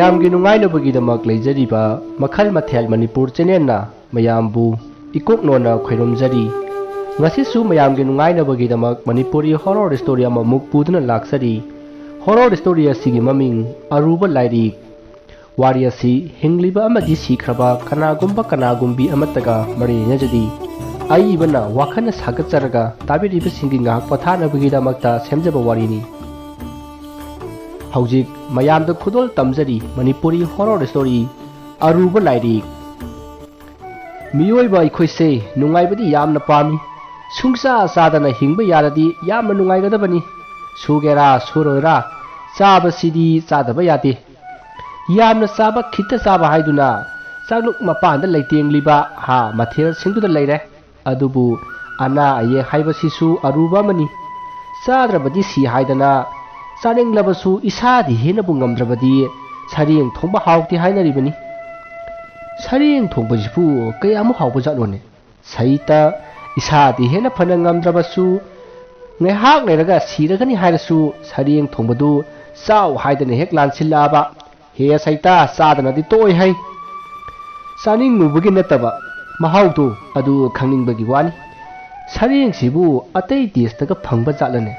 ꯃꯌꯥꯝꯒꯤ ꯅꯨꯡꯉꯥꯏꯅꯕꯒꯤꯗꯃꯛ ꯂꯩꯖꯔꯤꯕ ꯃꯈꯜ ꯃꯊꯦꯜ ꯃꯅꯤꯄꯨꯔ ꯆꯦꯅꯦꯜꯅ ꯃꯌꯥꯝꯕꯨ ꯏꯀꯣꯛꯅꯣꯅ ꯈꯣꯏꯔꯝꯖꯔꯤ ꯉꯁꯤꯁꯨ ꯃꯌꯥꯝꯒꯤ ꯅꯨꯡꯉꯥꯏꯅꯕꯒꯤꯗꯃꯛ ꯃꯅꯤꯄꯨꯔꯤ ꯍꯣꯔꯔ ꯁ꯭ꯇꯣꯔꯤ ꯑꯃꯃꯨꯛ ꯄꯨꯗꯨꯅ ꯂꯥꯛꯆꯔꯤ ꯍꯣꯔꯔ ꯁ꯭ꯇꯣꯔꯤ ꯑꯁꯤꯒꯤ ꯃꯃꯤꯡ ꯑꯔꯨꯕ ꯂꯥꯏꯔꯤꯛ ꯋꯥꯔꯤ ꯑꯁꯤ ꯍꯤꯡꯂꯤꯕ ꯑꯃꯗꯤ ꯁꯤꯈ꯭ꯔꯕ ꯀꯅꯥꯒꯨꯝꯕꯤ ꯑꯃꯠꯇꯒ ꯃꯔꯤ ꯂꯩꯅꯖꯗꯤ ꯑꯏꯕꯅ ꯋꯥꯈꯜꯅ ꯁꯥꯒꯠꯆꯔꯒ ꯇꯥꯕꯤꯔꯤꯕꯁꯤꯡꯒꯤ ꯉꯥꯏꯍꯥꯛ ꯄꯣꯊꯥꯅꯕꯒꯤꯗꯃꯛꯇ ꯁꯦꯝꯖꯕ ꯋꯥꯔꯤꯅꯤ ꯍꯧꯖꯤꯛ ꯃꯌꯥꯝꯗ ꯈꯨꯗꯣꯜ ꯇꯝꯖꯔꯤ ꯃꯅꯤꯄꯨꯔꯤ ꯍꯣꯔꯔ ꯁ꯭ꯇꯣꯔꯤ ꯑꯔꯨꯕ ꯂꯥꯏꯔꯤꯛ ꯃꯤꯑꯣꯏꯕ ꯑꯩꯈꯣꯏꯁꯦ ꯅꯨꯡꯉꯥꯏꯕꯗꯤ ꯌꯥꯝꯅ ꯄꯥꯝꯃꯤ ꯁꯨꯡꯆꯥ ꯆꯥꯗꯅ ꯍꯤꯡꯕ ꯌꯥꯔꯗꯤ ꯌꯥꯝꯅ ꯅꯨꯡꯉꯥꯏꯒꯗꯕꯅꯤ ꯁꯨꯒꯦꯔꯥ ꯁꯨꯔꯣꯏꯔꯥ ꯆꯥꯕꯁꯤꯗꯤ ꯆꯥꯗꯕ ꯌꯥꯗꯦ ꯌꯥꯝꯅ ꯆꯥꯕ ꯈꯤꯇ ꯆꯥꯕ ꯍꯥꯏꯗꯨꯅ ꯆꯥꯛꯂꯨꯛ ꯃꯄꯥꯟꯗ ꯂꯩꯇꯦꯡꯂꯤꯕ ꯃꯊꯦꯜꯁꯤꯡꯗꯨꯗ ꯂꯩꯔꯦ ꯑꯗꯨꯕꯨ ꯑꯅꯥ ꯑꯌꯦꯛ ꯍꯥꯏꯕꯁꯤꯁꯨ ꯑꯔꯨꯕ ꯑꯃꯅꯤ ꯆꯥꯗ꯭ꯔꯕꯗꯤ ꯁꯤ ꯍꯥꯏꯗꯅ ꯆꯥꯅꯤꯡꯂꯕꯁꯨ ꯏꯁꯥꯗꯤ ꯍꯦꯟꯅꯕꯨ ꯉꯝꯗ꯭ꯔꯕꯗꯤ ꯁꯔꯦꯡ ꯊꯣꯡꯕ ꯍꯥꯎꯇꯦ ꯍꯥꯏꯅꯔꯤꯕꯅꯤ ꯁꯔꯦꯡ ꯊꯣꯡꯕꯁꯤꯕꯨ ꯀꯌꯥꯃꯨꯛ ꯍꯥꯎꯕꯖꯥꯠꯅꯣꯅꯦ ꯁꯩꯇ ꯏꯁꯥꯗꯤ ꯍꯦꯟꯅ ꯐꯅ ꯉꯝꯗ꯭ꯔꯕꯁꯨ ꯉꯥꯏꯍꯥꯛ ꯂꯩꯔꯒ ꯁꯤꯔꯒꯅꯤ ꯍꯥꯏꯔꯁꯨ ꯁꯔꯦꯡ ꯊꯣꯡꯕꯗꯨ ꯆꯥꯎ ꯍꯥꯏꯗꯅ ꯍꯦꯛ ꯂꯥꯟꯁꯤꯜꯂꯛꯑꯕ ꯍꯦ ꯁꯩꯇ ꯆꯥꯗꯅꯗꯤ ꯇꯣꯛꯑꯣꯏ ꯍꯩ ꯆꯥꯅꯤꯡꯉꯨꯕꯒꯤ ꯅꯠꯇꯕ ꯃꯍꯥꯎꯗꯣ ꯑꯗꯨ ꯈꯪꯅꯤꯡꯕꯒꯤ ꯋꯥꯅꯤ ꯁꯔꯦꯡꯁꯤꯕꯨ ꯑꯇꯩ ꯗꯦꯁꯇꯒ ꯐꯪꯕ ꯖꯥꯠꯂꯅꯦ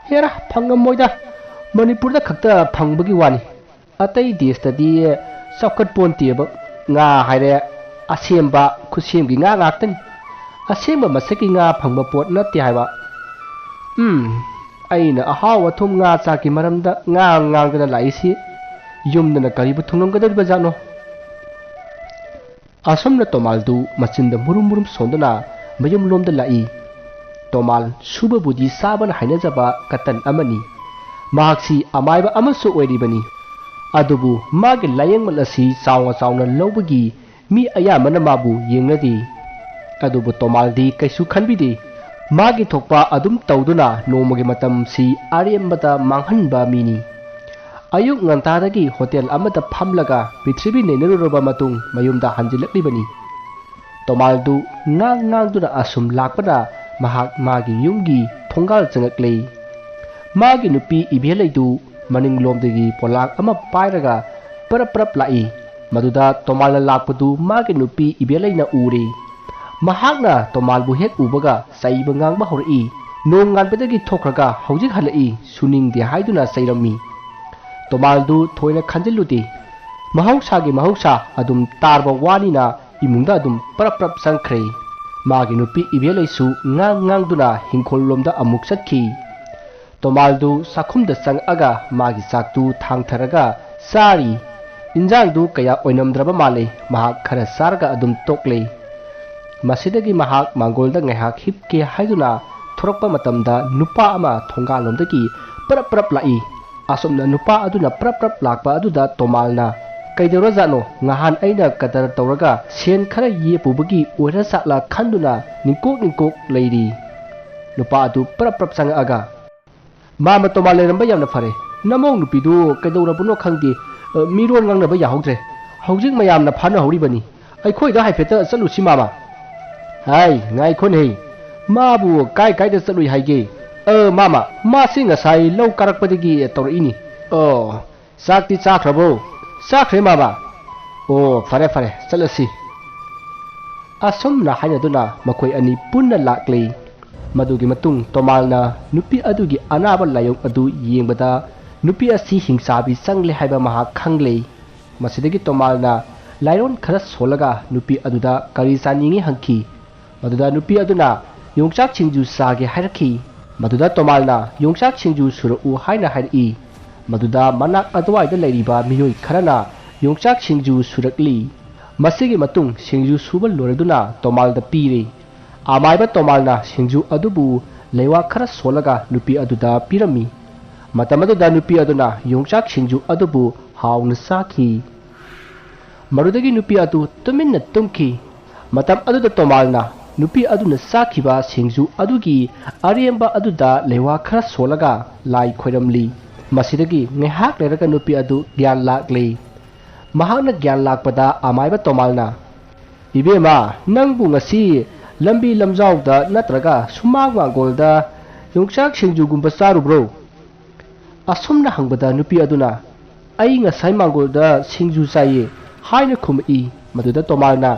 ꯍꯦꯔꯥ ꯐꯪꯉꯝꯃꯣꯏꯗ ꯃꯅꯤꯄꯨꯔꯗ ꯈꯛꯇ ꯐꯪꯕꯒꯤ ꯋꯥꯅꯤ ꯑꯇꯩ ꯗꯦꯁꯇꯗꯤ ꯆꯥꯎꯈꯠꯄꯣꯟꯇꯦꯕ ꯉꯥ ꯍꯥꯏꯔꯦ ꯑꯁꯦꯝꯕ ꯈꯨꯠꯁꯦꯝꯒꯤ ꯉꯥ ꯉꯥꯛꯇꯅꯤ ꯑꯁꯦꯡꯕ ꯃꯁꯛꯀꯤ ꯉꯥ ꯐꯪꯕ ꯄꯣꯠ ꯅꯠꯇꯦ ꯍꯥꯏꯕ ꯑꯩꯅ ꯑꯍꯥꯎ ꯑꯊꯨꯝ ꯉꯥ ꯆꯥꯛꯀꯤ ꯃꯔꯝꯗ ꯉꯥꯡꯗꯅ ꯂꯥꯛꯏꯁꯤ ꯌꯨꯝꯗꯅ ꯀꯔꯤꯕꯨ ꯊꯨꯡꯂꯝꯒꯗꯧꯔꯤꯕꯖꯥꯠꯅꯣ ꯑꯁꯨꯝꯅ ꯇꯣꯃꯥꯜꯗꯨ ꯃꯆꯤꯟꯗ ꯃꯨꯔꯨꯝ ꯁꯣꯟꯗꯨꯅ ꯃꯌꯨꯝꯂꯣꯝꯗ ꯂꯥꯛꯏ ꯇꯣꯃꯥꯜ ꯁꯨꯕꯕꯨꯗꯤ ꯆꯥꯕꯅ ꯍꯩꯅꯖꯕ ꯀꯇꯟ ꯑꯃꯅꯤ ꯃꯍꯥꯛꯁꯤ ꯑꯃꯥꯏꯕ ꯑꯃꯁꯨ ꯑꯣꯏꯔꯤꯕꯅꯤ ꯑꯗꯨꯕꯨ ꯃꯥꯒꯤ ꯂꯥꯏꯌꯦꯡꯃꯜ ꯑꯁꯤ ꯆꯥꯎꯅ ꯂꯧꯕꯒꯤ ꯃꯤ ꯑꯌꯥꯝꯕꯅ ꯃꯥꯕꯨ ꯌꯦꯡꯅꯗꯦ ꯑꯗꯨꯕꯨ ꯇꯣꯃꯥꯜꯗꯤ ꯀꯩꯁꯨ ꯈꯟꯕꯤꯗꯦ ꯃꯥꯒꯤ ꯊꯣꯛꯄ ꯑꯗꯨꯝ ꯇꯧꯗꯨꯅ ꯅꯣꯡꯃꯒꯤ ꯃꯇꯝꯁꯤ ꯑꯔꯦꯝꯕꯗ ꯃꯥꯡꯍꯟꯕ ꯃꯤꯅꯤ ꯑꯌꯨꯛ ꯉꯟꯇꯥꯗꯒꯤ ꯍꯣꯇꯦꯜ ꯑꯃꯗ ꯐꯝꯂꯒ ꯄ꯭ꯔꯤꯊꯤꯕꯤ ꯅꯩꯅꯔꯨꯔꯕ ꯃꯇꯨꯡ ꯃꯌꯨꯝꯗ ꯍꯟꯖꯤꯜꯂꯛꯂꯤꯕꯅꯤ ꯇꯣꯃꯥꯜꯗꯨ ꯉꯥꯡꯗꯨꯅ ꯑꯁꯨꯝ ꯂꯥꯛꯄꯅ ꯃꯍꯥꯛ ꯃꯥꯒꯤ ꯌꯨꯝꯒꯤ ꯊꯣꯡꯒꯥꯜ ꯆꯪꯉꯛꯂꯦ ꯃꯥꯒꯤ ꯅꯨꯄꯤ ꯏꯕꯦꯂꯩꯗꯨ ꯃꯅꯤꯡꯂꯣꯝꯗꯒꯤ ꯄꯣꯂꯥꯡ ꯑꯃ ꯄꯥꯏꯔꯒ ꯄꯔꯞ ꯂꯥꯛꯏ ꯃꯗꯨꯗ ꯇꯣꯃꯥꯜꯅ ꯂꯥꯛꯄꯗꯨ ꯃꯥꯒꯤ ꯅꯨꯄꯤ ꯏꯕꯦꯂꯩꯅ ꯎꯔꯦ ꯃꯍꯥꯛꯅ ꯇꯣꯃꯥꯜꯕꯨ ꯍꯦꯛ ꯎꯕꯒ ꯆꯩꯕ ꯉꯥꯡꯕ ꯍꯧꯔꯛꯏ ꯅꯣꯡ ꯉꯥꯟꯕꯗꯒꯤ ꯊꯣꯛꯈ꯭ꯔꯒ ꯍꯧꯖꯤꯛ ꯍꯜꯂꯛꯏ ꯁꯨꯅꯤꯡꯗꯦ ꯍꯥꯏꯗꯨꯅ ꯆꯩꯔꯝꯃꯤ ꯇꯣꯃꯥꯜꯗꯨ ꯊꯣꯏꯅ ꯈꯟꯖꯤꯜꯂꯨꯗꯦ ꯃꯍꯧꯁꯥ ꯑꯗꯨꯝ ꯇꯥꯔꯕ ꯋꯥꯅꯤꯅ ꯏꯃꯨꯡꯗ ꯑꯗꯨꯝ ꯄꯔꯞ ꯆꯪꯈ꯭ꯔꯦ ꯃꯥꯒꯤ ꯅꯨꯄꯤ ꯏꯕꯦꯂꯩꯁꯨ ꯉꯥꯡꯗꯨꯅ ꯍꯤꯡꯈꯣꯜꯂꯣꯝꯗ ꯑꯃꯨꯛ ꯆꯠꯈꯤ ꯇꯣꯃꯥꯜꯗꯨ ꯆꯥꯛꯈꯨꯝꯗ ꯆꯪꯉꯛꯑꯒ ꯃꯥꯒꯤ ꯆꯥꯛꯇꯨ ꯊꯥꯡꯊꯔꯒ ꯆꯥꯔꯤ ꯏꯟꯖꯥꯡꯗꯨ ꯀꯌꯥ ꯑꯣꯏꯅꯝꯗ꯭ꯔꯕ ꯃꯥꯜꯂꯦ ꯃꯍꯥꯛ ꯈꯔ ꯆꯥꯔꯒ ꯑꯗꯨꯝ ꯇꯣꯛꯂꯦ ꯃꯁꯤꯗꯒꯤ ꯃꯍꯥꯛ ꯃꯥꯡꯒꯣꯜꯗ ꯉꯥꯏꯍꯥꯛ ꯍꯤꯞꯀꯦ ꯍꯥꯏꯗꯨꯅ ꯊꯣꯔꯛꯄ ꯃꯇꯝꯗ ꯅꯨꯄꯥ ꯑꯃ ꯊꯣꯡꯒꯥꯜꯂꯣꯝꯗꯒꯤ ꯄꯔꯞ ꯂꯥꯛꯏ ꯑꯁꯨꯝꯅ ꯅꯨꯄꯥ ꯑꯗꯨꯅ ꯄꯔꯞ ꯂꯥꯛꯄ ꯑꯗꯨꯗ ꯇꯣꯃꯥꯜꯅ ꯀꯩꯗꯧꯔꯖꯥꯠꯅꯣ ꯉꯍꯥꯟ ꯑꯩꯅ ꯀꯗꯔ ꯇꯧꯔꯒ ꯁꯦꯟ ꯈꯔ ꯌꯦꯞꯄꯨꯕꯒꯤ ꯑꯣꯏꯔꯖꯥꯠꯂ ꯈꯟꯗꯨꯅ ꯅꯤꯡꯀꯣꯛ ꯂꯩꯔꯤ ꯅꯨꯄꯥ ꯑꯗꯨ ꯄꯔꯞ ꯆꯪꯉꯛꯑꯒ ꯃꯥꯃ ꯇꯣꯃꯥꯜ ꯂꯩꯔꯝꯕ ꯌꯥꯝꯅ ꯐꯔꯦ ꯅꯃꯧ ꯅꯨꯄꯤꯗꯨ ꯀꯩꯗꯧꯔꯕꯅꯣ ꯈꯪꯗꯦ ꯃꯤꯔꯣꯟ ꯉꯥꯡꯅꯕ ꯌꯥꯍꯧꯗ꯭ꯔꯦ ꯍꯧꯖꯤꯛ ꯃꯌꯥꯝꯅ ꯐꯥꯅꯍꯧꯔꯤꯕꯅꯤ ꯑꯩꯈꯣꯏꯗ ꯍꯥꯏꯐꯦꯠꯇ ꯆꯠꯂꯨꯁꯤ ꯃꯥꯃ ꯍꯥꯏ ꯉꯥꯏꯈꯣꯅꯦ ꯃꯥꯕꯨ ꯀꯥꯏꯗ ꯆꯠꯂꯨꯏ ꯍꯥꯏꯒꯦ ꯃꯥꯃ ꯃꯥꯁꯤ ꯉꯁꯥꯏ ꯂꯧ ꯀꯥꯔꯛꯄꯗꯒꯤ ꯇꯧꯔꯛꯏꯅꯤ ꯆꯥꯛꯇꯤ ꯆꯥꯈ꯭ꯔꯕꯣ ꯆꯥꯈ꯭ꯔꯦ ꯃꯥꯃ ꯐꯔꯦ ꯆꯠꯂꯁꯤ ꯑꯁꯨꯝꯅ ꯍꯥꯏꯅꯗꯨꯅ ꯃꯈꯣꯏ ꯑꯅꯤ ꯄꯨꯟꯅ ꯂꯥꯛꯂꯦ ꯃꯗꯨꯒꯤ ꯃꯇꯨꯡ ꯇꯣꯃꯥꯜꯅ ꯅꯨꯄꯤ ꯑꯗꯨꯒꯤ ꯑꯅꯥꯕ ꯂꯥꯏꯑꯣꯡ ꯑꯗꯨ ꯌꯦꯡꯕꯗ ꯅꯨꯄꯤ ꯑꯁꯤ ꯍꯤꯡꯆꯥꯕꯤ ꯆꯪꯂꯦ ꯍꯥꯏꯕ ꯃꯍꯥꯛ ꯈꯪꯂꯦ ꯃꯁꯤꯗꯒꯤ ꯇꯣꯃꯥꯜꯅ ꯂꯥꯏꯔꯣꯟ ꯈꯔ ꯁꯣꯜꯂꯒ ꯅꯨꯄꯤ ꯑꯗꯨꯗ ꯀꯔꯤ ꯆꯥꯅꯤꯡꯉꯤ ꯍꯪꯈꯤ ꯃꯗꯨꯗ ꯅꯨꯄꯤ ꯑꯗꯨꯅ ꯌꯣꯡꯆꯥꯛ ꯁꯤꯡꯖꯨ ꯆꯥꯒꯦ ꯍꯥꯏꯔꯛꯈꯤ ꯃꯗꯨꯗ ꯇꯣꯃꯥꯜꯅ ꯌꯣꯡꯆꯥꯛ ꯁꯤꯡꯖꯨ ꯁꯨꯔꯛꯎ ꯍꯥꯏꯅ ꯍꯥꯏꯔꯛꯏ ꯃꯗꯨꯗ ꯃꯅꯥꯛ ꯑꯗꯨꯋꯥꯏꯗ ꯂꯩꯔꯤꯕ ꯃꯤꯑꯣꯏ ꯈꯔꯅ ꯌꯣꯡꯆꯥꯛ ꯁꯤꯡꯖු ꯁꯨꯔꯛꯂꯤ ꯃꯁꯤꯒꯤ ꯃꯇꯨꯡ ꯁꯤꯡꯖꯨ ꯁꯨꯕ ꯂꯣꯏꯔꯗꯨꯅ ꯇꯣꯃꯥꯜꯗ ꯄꯤꯔꯦ ꯑꯃꯥꯏꯕ ꯇꯣꯃꯥꯜꯅ ꯁꯤꯡꯖꯨ ꯑꯗꯨꯕꯨ ꯂꯩꯋꯥ ꯈꯔ ꯁꯣꯜꯂꯒ ꯅꯨꯄꯤ ꯑꯗꯨꯗ ꯄꯤꯔꯝꯃꯤ ꯃꯇꯝ ꯑꯗꯨꯗ ꯅꯨꯄꯤ ꯑꯗꯨꯅ ꯌꯣꯡꯆꯥꯛ ꯁꯤꯡꯖꯨ ꯑꯗꯨꯕు ꯍꯥꯎꯅ ꯆꯥꯈꯤ ꯃꯗꯨꯗꯒꯤ ꯅꯨꯄꯤ ꯑꯗꯨ ꯇꯨꯃꯤꯟꯅ ꯇꯨꯝꯈꯤ ꯃꯇꯝ ꯑꯗꯨꯗ ꯇꯣꯃꯥꯜꯅ ꯅꯨꯄꯤ ꯑꯗꯨꯅ ꯆꯥꯈꯤꯕ ꯁꯤꯡꯖꯨ ꯑꯗꯨꯒꯤ ꯑꯔꯦꯝꯕ ꯑꯗꯨꯗ ꯂꯩꯋꯥ ꯈꯔ ꯁꯣꯜꯂꯒ ꯂꯥꯏ ꯈꯣꯏꯔꯝꯂꯤ ꯃꯁꯤꯗꯒꯤ ꯉꯥꯏꯍꯥꯛ ꯂꯩꯔꯒ ꯅꯨꯄꯤ ꯑꯗꯨ ꯒ꯭ꯌꯥꯟ ꯂꯥꯛꯂꯦ ꯃꯍꯥꯛꯅ ꯒ꯭ꯌꯥꯟ ꯂꯥꯛꯄꯗ ꯑꯃꯥꯏꯕ ꯇꯣꯃꯥꯜꯅ ꯏꯕꯦꯝꯃ ꯅꯪꯕꯨ ꯉꯁꯤ ꯂꯝꯕꯤ ꯂꯝꯖꯥꯎꯗ ꯅꯠꯇ꯭ꯔꯒ ꯁꯨꯃꯥꯡ ꯃꯥꯡꯒꯣꯜꯗ ꯌꯣꯡꯆꯥꯛ ꯁꯤꯡꯖꯨꯒꯨꯝꯕ ꯆꯥꯔꯨꯕ꯭ꯔꯣ ꯑꯁꯨꯝꯅ ꯍꯪꯕꯗ ꯅꯨꯄꯤ ꯑꯗꯨꯅ ai ngasai mangolda singju sai haina khum'i maduda tomalna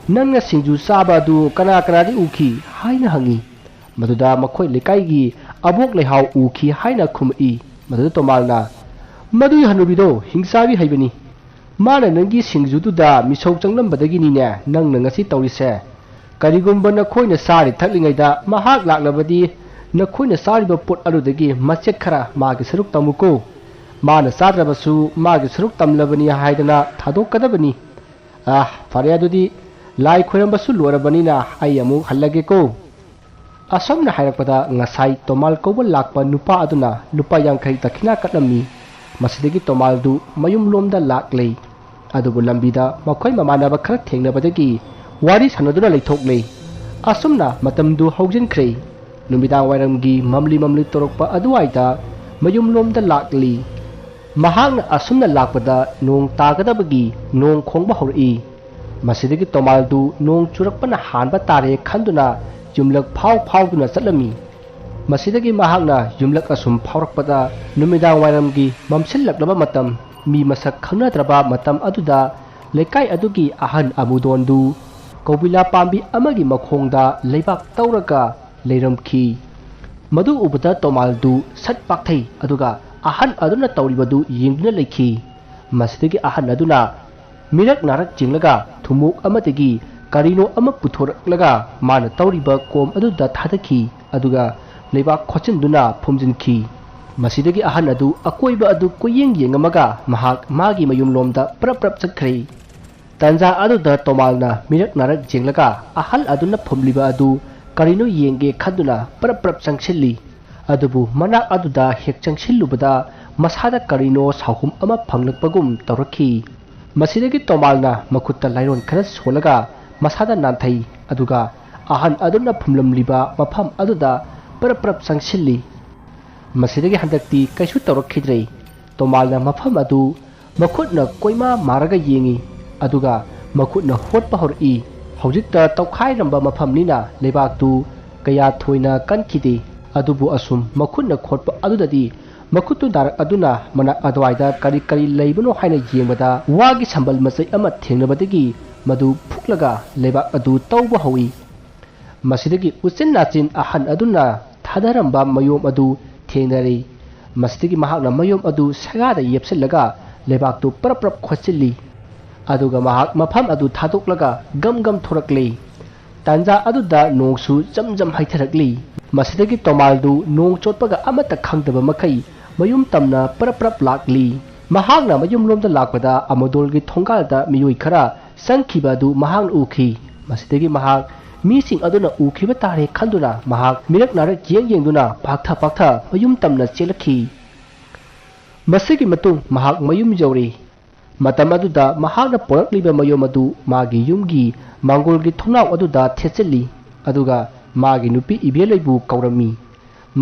nanga singju saba du kana kana di uki haina hangi maduda makhoi lekai gi abok lehau uki haina khum'i maduda tomalna madu hanubido hingsabi haibani mana nangi singju du da misau changlam badagi ni ne nang na ngasi tawrise karigumba na khoina sari thaklingai da mahak laklabadi na khoina sari ba pot aludagi machet khara magi saruk tamuko mana sadrabasu magi saruk tamlabani haidana thadok kadabani fare adudi lai khoyambasu lorabani na ai amu hallage ko asomna hairakpada ngasai tomal ko lakpa nupa aduna lupa yangkai takhina katami masidagi tomal du mayum lomda laklei adubu lambida makhoi mamanaba khara thengnabadagi wari sanaduna leithokle asomna matamdu haujinkre numida wairamgi mamli torokpa aduaida mayum lomda lakli mahang asumna lakpada nong tagadabagi nong khongba hori masidagi tomaldu nong churakpana hanba tare khanduna jumlak phau duna chatlami masidagi mahangna jumlak asum phaurakpada numida wairamgi mamsillaklaba matam mi masak khangnadraba matam aduda lekai adugi ahan amudondu kobila pambi amagi makhongda leibak tauraga leiramki madu ubada tomaldu sat pakthai aduga ahan aduna tawribadu yingduna leikhi masidagi ahan aduna mirak narak jinglaga thumuk amadagi karino ama puthораklaga mana tawriba kom aduda thadaki aduga leibak khochinduna phumjinki masidagi ahan adu akoiba adu koyeng yengamaga mahak magi mayum lomda prap chakhrei tanja aduda tomalna mirak narak jinglaga ahal aduna phumliba adu karino yenge khaduna prap changsilli adubu manak aduda hek changsilubada masada karino sahum ama phanglakpagum tawrakhi masidagi tomalna makutta lairon khara solaga masada nanthai aduga ahan aduna phumlamliba mafam aduda prap changsilli masidagi handakti kaisu tawrakhidrei tomalna mafam adu makhutna koima maraga yengi aduga makhutna hotpa hori hojikta tawkhairamba mafamnina leibaktu kaya thoina kankhide adubu asum makhutna khotpa adudadi makhutu darak aduna mana adwaida kari leibano haina yengbada wagi sambal masai ama thengnabadagi madu phuklaga leibak adu tawba hawi masidagi usin nachin ahan aduna thadaramba mayom adu thengnari masidagi mahakna mayom adu sagada yepsillaga leibaktu prap khochilli aduga mahak mafam adu thadoklaga gam thorakle tanja aduda nongsu jam haitharakli masidagi tomaldu nong chotpaga amata khangdaba makai mayum tamna prap lakli mahakna mayum lomda lakpada amadolgi thongalda miyoi khara sangkhibadu mahang ukhi masidagi mahak mising aduna ukhiba tare khanduna mahak mirak narak yengduna paktha mayum tamna chelakhi masigi matung mahak mayum jawri matam aduda mahakna porakliba mayom adu magi yumgi mangolgi thonau aduda thecheli aduga magi nupi ibelaibu kaurami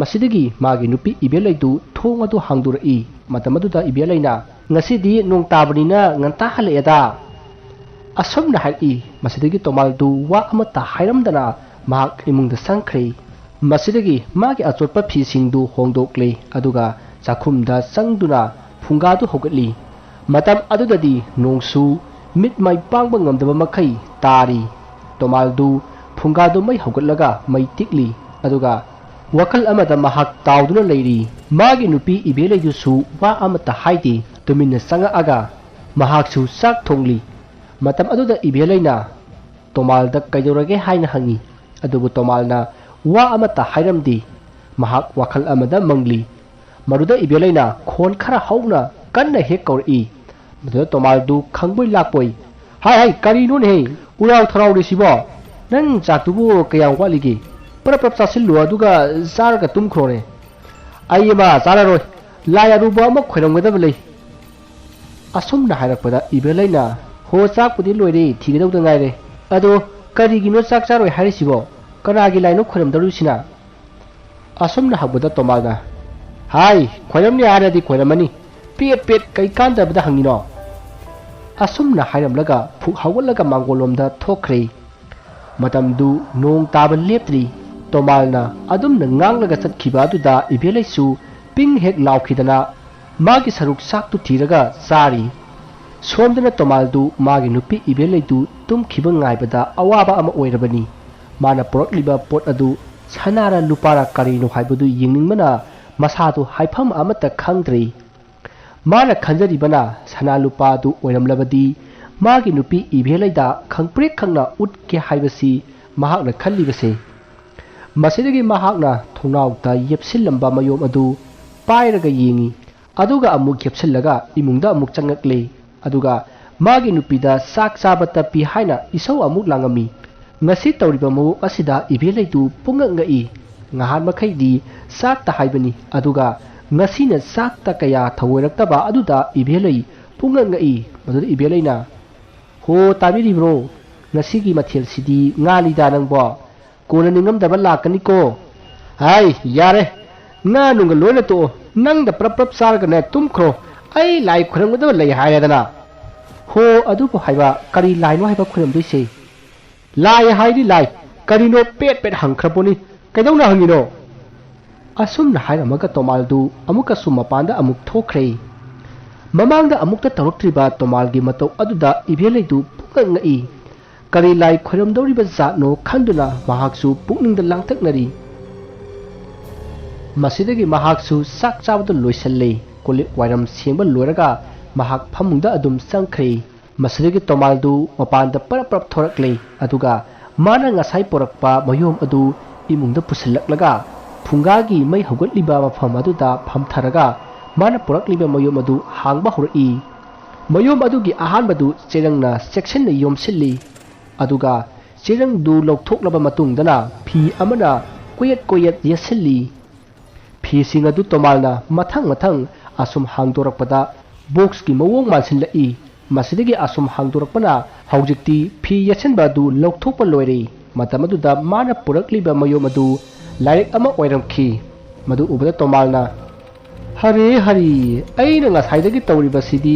masidagi magi nupi ibelaidu thong adu hangdurai matam aduda ibelaina ngasidi nong tabanina nganta haleeda asomna hai masidagi tomaldu wa amata hairamdana mahak imungda sangkhre masidagi magi achotpa phisingdu hongdokle aduga chakhumda sangduna phungadu hogatli matam adudadi nongsu mit mai pangba ngamdaba makai tari tomaldu phungadu mai hogatlaga mai tikli aduga wakal amada mahak tawduna leiri magi nupi ibelaidusu wa amata haidi tuminna sanga aga mahaksu sak thongli matam aduda ibelaina tomalda kaidorage haina hangi adubu tomalna wa amata hairamdi mahak wakal amada mangli maruda ibelaina khon khara hauna kanna hek kauri maduda tomaldu khangboi lakpoi hai karino ne urau tharau resibo nang chatubu kayang walige prap chasillu aduga sarga tumkhore ayema sararoi laya ruba ma khoiramgada belai asumna hairakpada ibelaina ho chak pudi loire thigedau da ngai re ado karigino chak charoi hairisibo kanagi laino khoiramdarusina asumna habada tomalna hai khoiramni aradi khoiramani pet kai kandabda hangino asumna hairamlaga phuk hawalaga mangolomda thokre matamdu nong taba leptri tomalna adumna nganglaga chatkhiba duda ibelaisu ping hek laukhidana मागी सरुक साक्तु थीरगा चारी सोमदना तोमालदु मागी नुपी इबेलैदु तुमखिबा ngaibada awaba ama oirabani mana porokliba pot adu sanara lupara karino haibadu yingningmana masadu haifam amata khangdri mana khanjaribana sana lupa du oiramlabadi magi nupi ibelaida khangprek khangna utke haibasi mahakna khallibase masidagi mahakna thongnauta yepsillamba mayom adu pairaga yingi aduga amuk yepsillaga imungda amuk changakle aduga magi nupida sak sabata pi haina isau amuk langami ngasi tawriba mu asida ibelaidu pungangai ngahan makhaidi sak ta haibani aduga ngasi na sak ta kaya thawoiraktaba aduda ibelai pungangai madu ibelaina ho tabiri bro ngasi gi mathel sidi ngali da nangbo kona ningam daba lakani ko hai yare nga nunga loina to nang da prap sarga na tumkhro ai lai khurang da lai hayadana ho adu po haiba kari lai no haiba khuram dise lai haidi lai kari no pet hangkhraponi kaidona hangino asum na haira maga tomaldu amuka summa panda amuk thokre mamangda amukta taruktriba tomalgi matau aduda ibelaidu pungangai kari lai khuram doriba zatno khanduna mahaksu pukningda langtaknari masidagi mahaksu sak chabadu loisalle kolik wairam sengba loiraga mahak phamungda adum sangkhre masidagi tomaldu mapanda parap thorakle aduga mana ngasai porakpa mayom adu imungda pusillaklaga phungagi mai hogatliba mafam aduda phamtharaga mana porakliba mayom adu hangba horai mayom adugi ahanbadu cherangna section na yomsilli aduga cherang du loktoklaba matungdana phi amana koyet yasilli phi sing adu tomalna mathang asum hangdorakpada box ki mawong mansinlai masidagi asum hangdorakpana haujikti phi yasenba du lokthokpa loire matamaduda mana purakliba mayom adu lairik ama oiramkhi madu ubada tomalna hari aina ngasaidagi tawriba sidi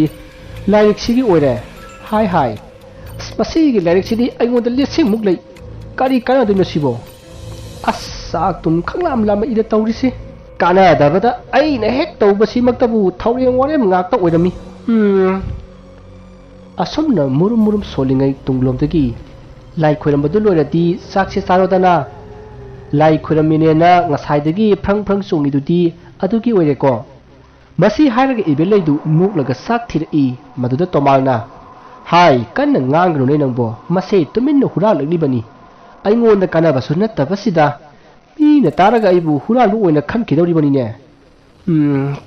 lairik sigi oire hai masigi lairik sidi aingonda lesing muklai kari kana du nasibo asa tum khanglam lama ida tawrisi kana dabada aina hek tawbasi maktabu thawreng warem ngakta oirami asumna murum solingai tunglomdagi lai khoirambadu loiradi sakse sarodana lai khoiraminena ngasaidagi phrang chungidudi adugi oireko masi hairaga ibelaidu nuklaga sak thirai maduda tomalna hai kanna ngangru nei nangbo mase tuminna huralaglibani aingonda kanabasu nattabasida ina taraga aibu huralu oina khankidoribani ne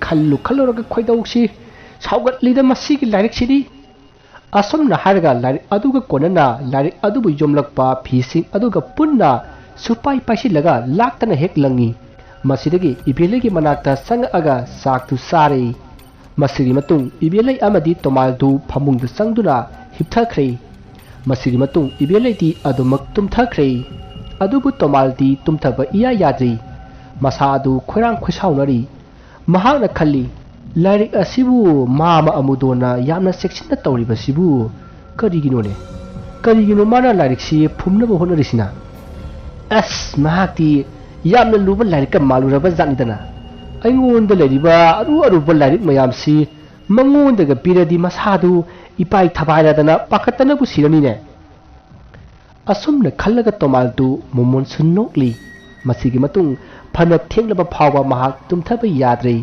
khalloraga khoidausi saugatlida masigi lairik sidi asomna haraga lairik aduga konana lairik adubu yomlakpa phising aduga punna supai paisilaga laktana hek langi masidagi ibelegi manakta sangaga saktu sare masigi matung ibelai amadi tomaldu phamungda sangduna hipthakre masigi matung ibelai di adumak tumthakre adubu tomaldi tumthaba iya yadri masa adu khoirang khoisaunari mahakna khalli lairik asibu mama amudona yamna section tawriba sibu karigino mana lairik si phumnaba honarisina as mahakti yamna luba lairik maluraba zanidana aingonda leriba aruba lairik mayam si mangondaga piradi masadu ipai thabairadana pakatana bu siranine asumna khallaga tomaldu momon sunnokli masigi matung phana thenglaba phawa mahak tumthaba yadre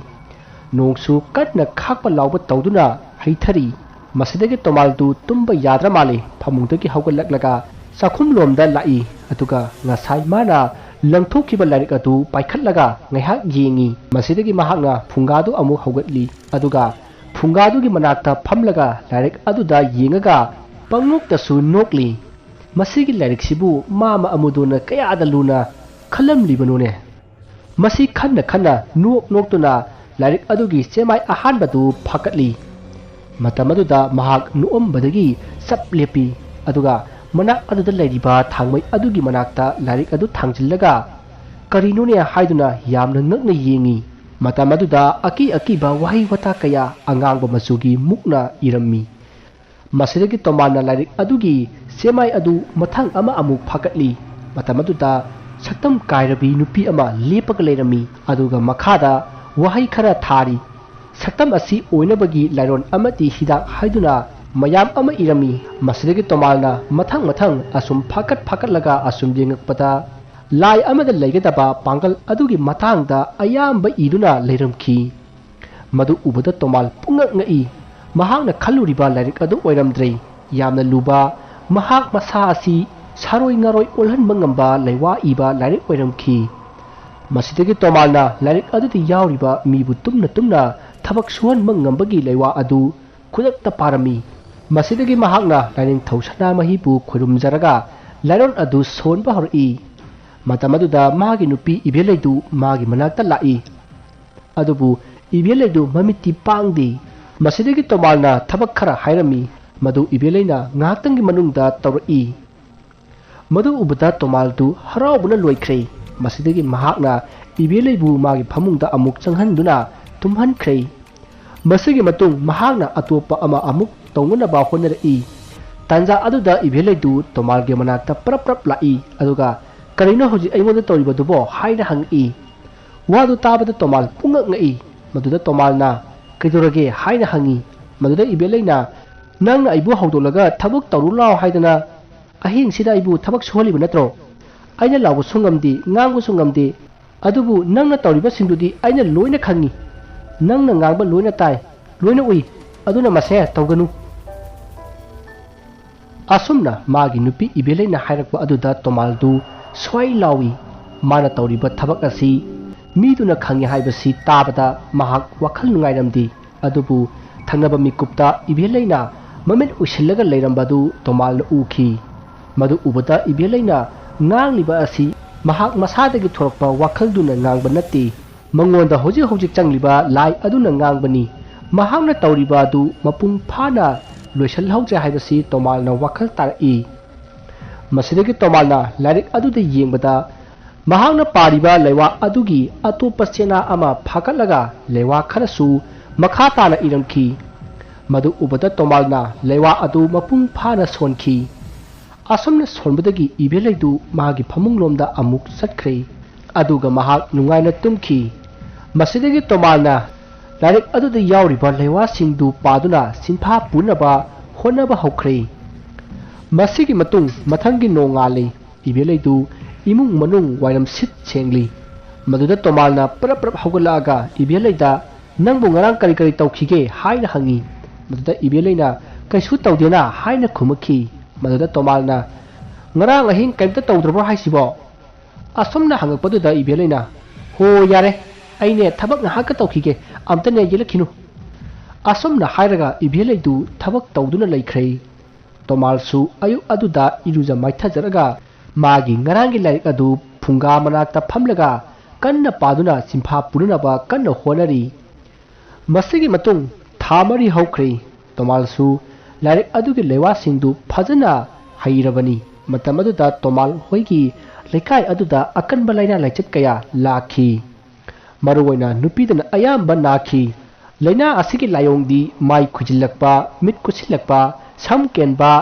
nongsu katna khakpa lawba tawduna haithari masidagi tomaldu tumba yadra male phamungdagi hawgalaklaga sakhum lomda lai atuga ngasai mana langthokkiba lairik adu paikhatlaga ngaihak yengi masidagi mahakna phungadu amu hawgatli aduga phungadugi manakta phamlaga lairik aduda yengaga pangnoktasu nokli masigi lairik sibu mama amuduna kayada luna khalam libanone masi khanna noktuna lairik adugi semai ahanbadu phakatli matamaduda mahak nuombadagi saplepi aduga manak aduda lairiba thangmai adugi manakta lairik adu thangjillaga karinone haiduna yamna ngakna yengi matamaduda aki ba wahi wata kaya angangba masugi mukna irammi masidagi tomana lairik adugi semai adu mathang ama amuk phakatli matamaduda saktam kairabi nupi ama lepaga leirami aduga makhada wahai khara thari ꯁꯛꯇꯝ ꯑꯁꯤ ꯑꯣꯏꯅꯕꯒꯤ ꯂꯥꯏꯔꯣꯟ ꯑꯃꯗꯤ ꯍꯤꯗꯥꯛ ꯍꯥꯏꯗꯨꯅ ꯃꯌꯥꯝ ꯑꯃ ꯏꯔꯝꯃꯤ ꯃꯁꯤꯗꯒꯤ ꯇꯣꯃꯥꯜꯅ ꯃꯊꯪ ꯑꯁꯨꯝ ꯐꯥꯀꯠꯂꯒ ꯑꯁꯨꯝ ꯌꯦꯡꯉꯛꯄꯗ ꯂꯥꯏ ꯑꯃꯗ ꯂꯩꯒꯗꯕ ꯄꯥꯡꯒꯜ ꯑꯗꯨꯒꯤ ꯃꯇꯥꯡꯗ ꯑꯌꯥꯝꯕ ꯏꯗꯨꯅ ꯂꯩꯔꯝꯈꯤ मधु उबदा तोमाल पुंगक ngei mahakna khalluriba lairik adu oiramdrei yamna luba mahak masa asi saroi ngaroi olhanba ngamba leiwa iba lairik oiramki masidagi tomalna lairik adu ti yauriba mibu tumna thabak suhan mangambagi leiwa adu khudakta parami masidagi mahakna laining thausana mahibu khurumjaraga lairon adu sonba hori matamaduda magi nupi ibeleidu magi manakta lai adubu इबेलेदु ममिति पांगदी मसिदगी तोमालना थबक खरा हायरमी मधु इबेलेना ngaktanggi manungda tawrei मधु उबदा तोमालदु हरावबुना लोइख्रे मसिदगी महाकना इबेलेबु मागी फमुंगदा अमुक चंगहनदुना तुम्हनख्रे मसिगी मतुंग महाकना अतोपा अमा अमुक तौंगनबा होनरई तांजा अदुदा इबेलेदु तोमालगे मनाक्ता प्रप लाई अदुगा करिनो होजि अइमोदा तौरिबदुबो हायना हंगई वादु ताबदा तोमाल पुंगक ngei Madhuda तोमालना कइदोरगे हायना हंगी मधुदा इबेलेना नंगना आइबु हौदोलगा थबक तौरु लाव हायदना अहिंग सिदा आइबु थबक सोहलिबु नत्रो आइना लावु सुंगमदि ngangu sungamdi adubu nangna tawriba singdudi aina loina khangi nangna ngangba loina tai loina ui aduna mase tawganu asumna magi nupi ibeleina hairakba aduda tomaldu swai lawi mana tawriba thabak asi मीदुना खंगे हाइबसी ताबदा महाक वखल नुंगाइरमदी अदुबु थंगनबा मिकुप्ता इबेलेना ममेन उसिलगा लेरमबदु तोमाल उखी मदु उबदा इबेलेना ngangliba asi mahak masadagi thorokpa wakhalduna ngangba natti mangonda hoji changliba lai aduna ngangbani mahakna tawriba adu mapung phana loisal hauja haibasi tomalna wakhal tarai masidagi tomalna lairik aduda yengbada महांगना पारिबा लेवा अदुगी अतोप सेना अमा फाकलगा लेवा खरसु मखा ताना इरमखी मदु उबदा तोमालना लेवा अदु मपुंग फाना सोनखी असमना सोनबदगी इबेलेदु मागी फमुंगलोमदा अमुक सटख्रे अदुगा महाक नुंगाइना तुमखी मसिदगी तोमालना लाइरिक अदुदा यावरिबा लेवा सिंगदु पादुना सिनफा पुनबा होनबा हौख्रे मसिगी मतुंग मथंगी नोंगाले इबेलेदु इमुंग मनुंग वायरम सिट सेंगली मदुदा तोमालना प्रप हौगलागा इबेलेदा नंगबु ngarang kari तौखिगे हायना हंगी मदुदा इबेलेना कैसु तौदेना हायना खुमखी मदुदा तोमालना ngarang अहिंग कैमता तौद्रबो हाइसिबो असमना हंगपदुदा इबेलेना हो यारे आइने थबक नाहक तौखिगे अमतने येलखिनु असमना हायरगा इबेलेदु थबक तौदुना लैख्रै तोमालसु अयु अदुदा इरुजा माइथाजरगा मागी ngaranggi लाइक अदु फुंगा मनाक्ता फमलगा कन्ना पादुना सिंफा पुरुनबा कन्ना होनरी मसिगी मतुंग थामरी हौख्रे तोमालसु लाइक अदुगी लेवा सिंदु फजना हैरबनी मतम अदुदा तोमाल होइगी लेकाय अदुदा अकनबा लाइना लाइचत कया लाखी मरुवैना नुपीदना अयाम्बा नाखी लाइना असिगी लायोंगदी माइ खुजिलकपा मिट कुसिलकपा सम केनबा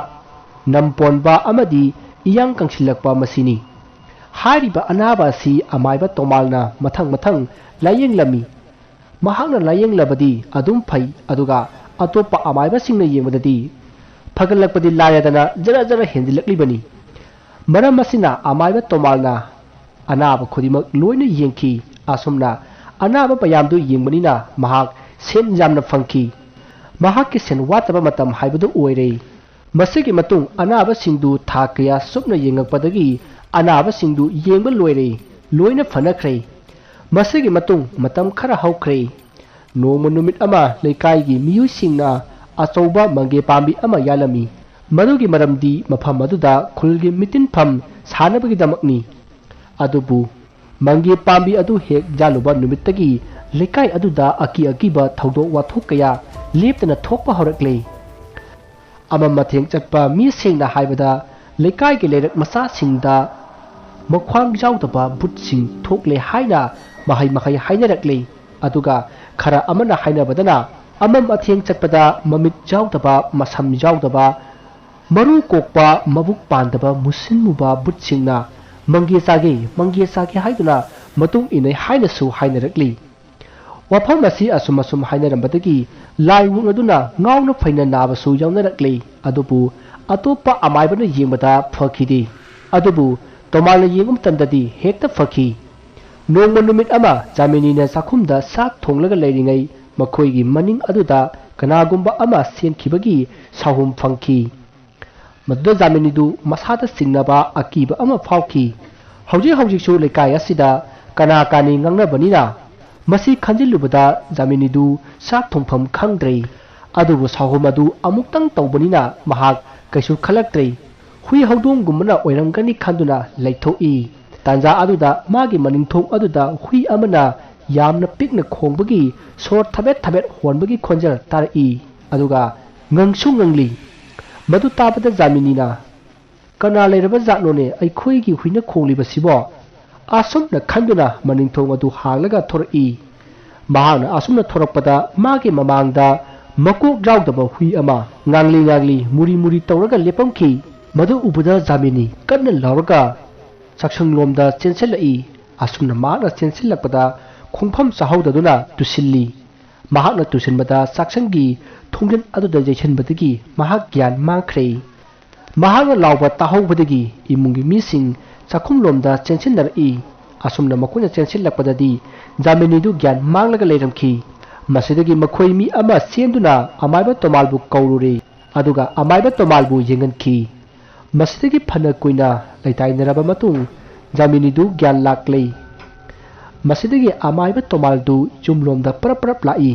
नमपोनबा अमदी iyang kangsilakpa masini hariba anaba si amaiba tomalna mathang layeng lami mahakna layeng labadi adum phai aduga atopa amaiba singna yengmadadi phagalakpadi layadana jara hendilakli bani maram masina amaiba tomalna anaba khodimak loina yengki asumna anaba payamdu yengmanina mahak sen jamna phangki mahak ki sen wataba matam haibadu oirei मसिगी मतुंग अनाबा सिंदु था कया सुपना येंगपदगी अनाबा सिंदु येंगब लोइरे लोइना फनख्रे मसिगी मतुंग मतम खरा हौख्रे नोम नुमित अमा लेकाइगी मियुसिंगना अचौबा मंगे पांबी अमा यालमी मदुगी मरमदी मफम मदुदा खुलगी मितिन फम सानबगी दमकनी अदुबु मंगे पांबी अदु हेक जालुबा नुमितगी लेकाइ अदुदा अकीबा थौदो वाथोक कया लेपतना थोकपा हौरक्ले अमम मथेंग चटपा मी सेंगना हाइबदा लेकाय के लेरक मसा सिंगदा मख्वांग जाउदबा बुट सिंग थोकले हाइना महाई हाइनरकले अदुगा खरा अमना हाइनबदना अमम मथेंग चटपदा ममित जाउदबा मसम जाउदबा मरु कोकपा मबुक पांदबा मुसिन मुबा बुट सिंगना मंगे सागे हाइदुना मतुंग इनै हाइनसु हाइनरकली ꯋꯥꯐꯝ ꯑꯁꯤ ꯑꯁꯨꯝ ꯑꯁꯨꯝ ꯍꯥꯏꯅꯔꯝꯕꯗꯒꯤ ꯂꯥꯏꯋꯨꯡ ꯑꯗꯨꯅ ꯉꯥꯎꯅ ꯐꯩꯅ ꯅꯥꯕꯁꯨ ꯌꯥꯎꯅꯔꯛꯂꯤ ꯑꯗꯨꯕꯨ ꯑꯇꯣꯞꯄ ꯑꯃꯥꯏꯕꯅ ꯌꯦꯡꯕꯗ ꯐꯈꯤꯗꯦ ꯑꯗꯨꯕꯨ ꯇꯣꯃꯥꯜꯅ ꯌꯦꯡꯕ ꯃꯇꯝꯗꯗꯤ ꯍꯦꯛꯇ ꯐꯈꯤ ꯅꯣꯡꯃ ꯅꯨꯃꯤꯠ ꯑꯃ ꯖꯥꯃꯤꯅꯤꯅ ꯆꯥꯛꯈꯨꯝꯗ ꯆꯥꯛ ꯊꯣꯡꯂꯒ ꯂꯩꯔꯤꯉꯩ ꯃꯈꯣꯏꯒꯤ ꯃꯅꯤꯡ ꯑꯗꯨꯗ ꯀꯅꯥꯒꯨꯝꯕ ꯑꯃ ꯆꯦꯟꯈꯤꯕꯒꯤ ꯁꯥꯍꯨꯝ ꯐꯪꯈꯤ ꯃꯗꯨꯗ ꯖꯥꯃꯤꯅꯤꯗꯨ ꯃꯁꯥꯗ ꯆꯤꯡꯅꯕ ꯑꯀꯤꯕ ꯑꯃ ꯐꯥꯎꯈꯤ ꯍꯧꯖꯤꯛꯁꯨ ꯂꯩꯀꯥꯏ ꯑꯁꯤꯗ ꯀꯅꯥ ꯀꯥꯅꯤ ꯉꯥꯡꯅꯕꯅꯤꯅ ꯃꯁꯤ ꯈꯟꯖꯤꯜꯂꯨꯕꯗ ꯖꯥꯃꯤꯅꯤꯗꯨ ꯆꯥꯛ ꯊꯣꯡꯐꯝ ꯈꯪꯗ꯭ꯔꯦ ꯑꯗꯨꯕꯨ ꯁꯥꯍꯨꯝ ꯑꯗꯨ ꯑꯃꯨꯛꯇꯪ ꯇꯧꯕꯅꯤꯅ ꯃꯍꯥꯛ ꯀꯩꯁꯨ ꯈꯜꯂꯛꯇ꯭ꯔꯦ ꯍꯨꯏ ꯍꯧꯗꯣꯡꯒꯨꯝꯕꯅ ꯑꯣꯏꯔꯝꯒꯅꯤ ꯈꯟꯗꯨꯅ ꯂꯩꯊꯣꯛꯏ ꯇꯥꯟꯖꯥ ꯑꯗꯨꯗ ꯃꯥꯒꯤ ꯃꯅꯤꯡꯊꯣꯡ ꯑꯗꯨꯗ ꯍꯨꯏ ꯑꯃꯅ ꯌꯥꯝꯅ ꯄꯤꯛꯅ ꯈꯣꯡꯕꯒꯤ ꯁꯣꯔ ꯊꯕꯦꯠ ꯊꯕꯦꯠ ꯍꯣꯟꯕꯒꯤ ꯈꯣꯟꯖꯦꯜ ꯇꯥꯔꯛꯏ ꯑꯗꯨꯒ ꯉꯪꯁꯨ ꯉꯪꯂꯤ ꯃꯗꯨ ꯇꯥꯕꯗ ꯖꯥꯃꯤꯅꯤꯅ ꯀꯅꯥ ꯂꯩꯔꯕ ꯖꯥꯠꯅꯣꯅꯦ ꯑꯩꯈꯣꯏꯒꯤ ꯍꯨꯏꯅ ꯈꯣꯡꯂꯤꯕꯁꯤꯕꯣ ꯑꯁꯨꯝꯅ ꯈꯟꯗꯨꯅ ꯃꯅꯤꯡꯊꯣꯡ ꯑꯗꯨ ꯍꯥꯡꯂꯒ ꯊꯣꯔꯛꯏ ꯃꯍꯥꯛꯅ ꯑꯁꯨꯝꯅ ꯊꯣꯔꯛꯄꯗ ꯃꯥꯒꯤ ꯃꯃꯥꯡꯗ ꯃꯀꯣꯛ ꯌꯥꯎꯗꯕ ꯍꯨꯏ ꯑꯃ ꯉꯥꯡꯂꯤ ꯃꯨꯔꯤ ꯃꯨꯔꯤ ꯇꯧꯔꯒ ꯂꯦꯞꯄꯝꯈꯤ ꯃꯗꯨ ꯎꯕꯗ ꯖꯥꯃꯤꯅꯤ ꯀꯟꯅ ꯂꯥꯎꯔꯒ ꯆꯥꯛꯁꯪꯂꯣꯝꯗ ꯆꯦꯟꯁꯤꯜꯂꯛꯏ ꯑꯁꯨꯝꯅ ꯃꯍꯥꯛꯅ ꯆꯦꯟꯁꯤꯜꯂꯛꯄꯗ ꯈꯣꯡꯐꯝ ꯆꯥꯍꯧꯗꯗꯨꯅ ꯇꯨꯁꯤꯜꯂꯤ ꯃꯍꯥꯛꯅ ꯇꯨꯁꯤꯟꯕꯗ ꯆꯥꯛꯁꯪꯒꯤ ꯊꯣꯡꯖꯤꯟ ꯑꯗꯨꯗ ꯌꯩꯁꯤꯟꯕꯗꯒꯤ ꯃꯍꯥꯛ ꯒ꯭ꯌꯥꯟ ꯃꯥꯡꯈ꯭ꯔꯦ ꯃꯍꯥꯛꯅ ꯂꯥꯎꯕ ꯇꯥꯍꯧꯕꯗꯒꯤ ꯏꯃꯨꯡꯒꯤ ꯃꯤꯁꯤꯡ ꯆꯥꯛꯈꯨꯝꯂꯣꯝꯗ ꯆꯦꯟꯁꯤꯟꯅꯔꯛꯏ ꯑꯁꯨꯝꯅ ꯃꯈꯣꯏꯅ ꯆꯦꯟꯁꯤꯜꯂꯛꯄꯗꯗꯤ ꯖꯥꯃꯤꯅꯤꯗꯨ ꯒ꯭ꯌꯥꯟ ꯃꯥꯡꯂꯒ ꯂꯩꯔꯝꯈꯤ ꯃꯁꯤꯗꯒꯤ ꯃꯈꯣꯏ ꯃꯤ ꯑꯃ ꯆꯦꯟꯗꯨꯅ ꯑꯃꯥꯏꯕ ꯇꯣꯃꯥꯜꯕꯨ ꯀꯧꯔꯨꯔꯦ ꯑꯗꯨꯒ ꯑꯃꯥꯏꯕ ꯇꯣꯃꯥꯜꯕꯨ ꯌꯦꯡꯍꯟꯈꯤ ꯃꯁꯤꯗꯒꯤ ꯐꯅ ꯀꯨꯏꯅ ꯂꯩꯇꯥꯏꯅꯔꯕ ꯃꯇꯨꯡ ꯖꯥꯃꯤꯅꯤꯗꯨ ꯒ꯭ꯌꯥꯟ ꯂꯥꯛꯂꯦ ꯃꯁꯤꯗꯒꯤ ꯑꯃꯥꯏꯕ ꯇꯣꯃꯥꯜꯗꯨ ꯌꯨꯝꯂꯣꯝꯗ ꯄꯔꯞ ꯂꯥꯛꯏ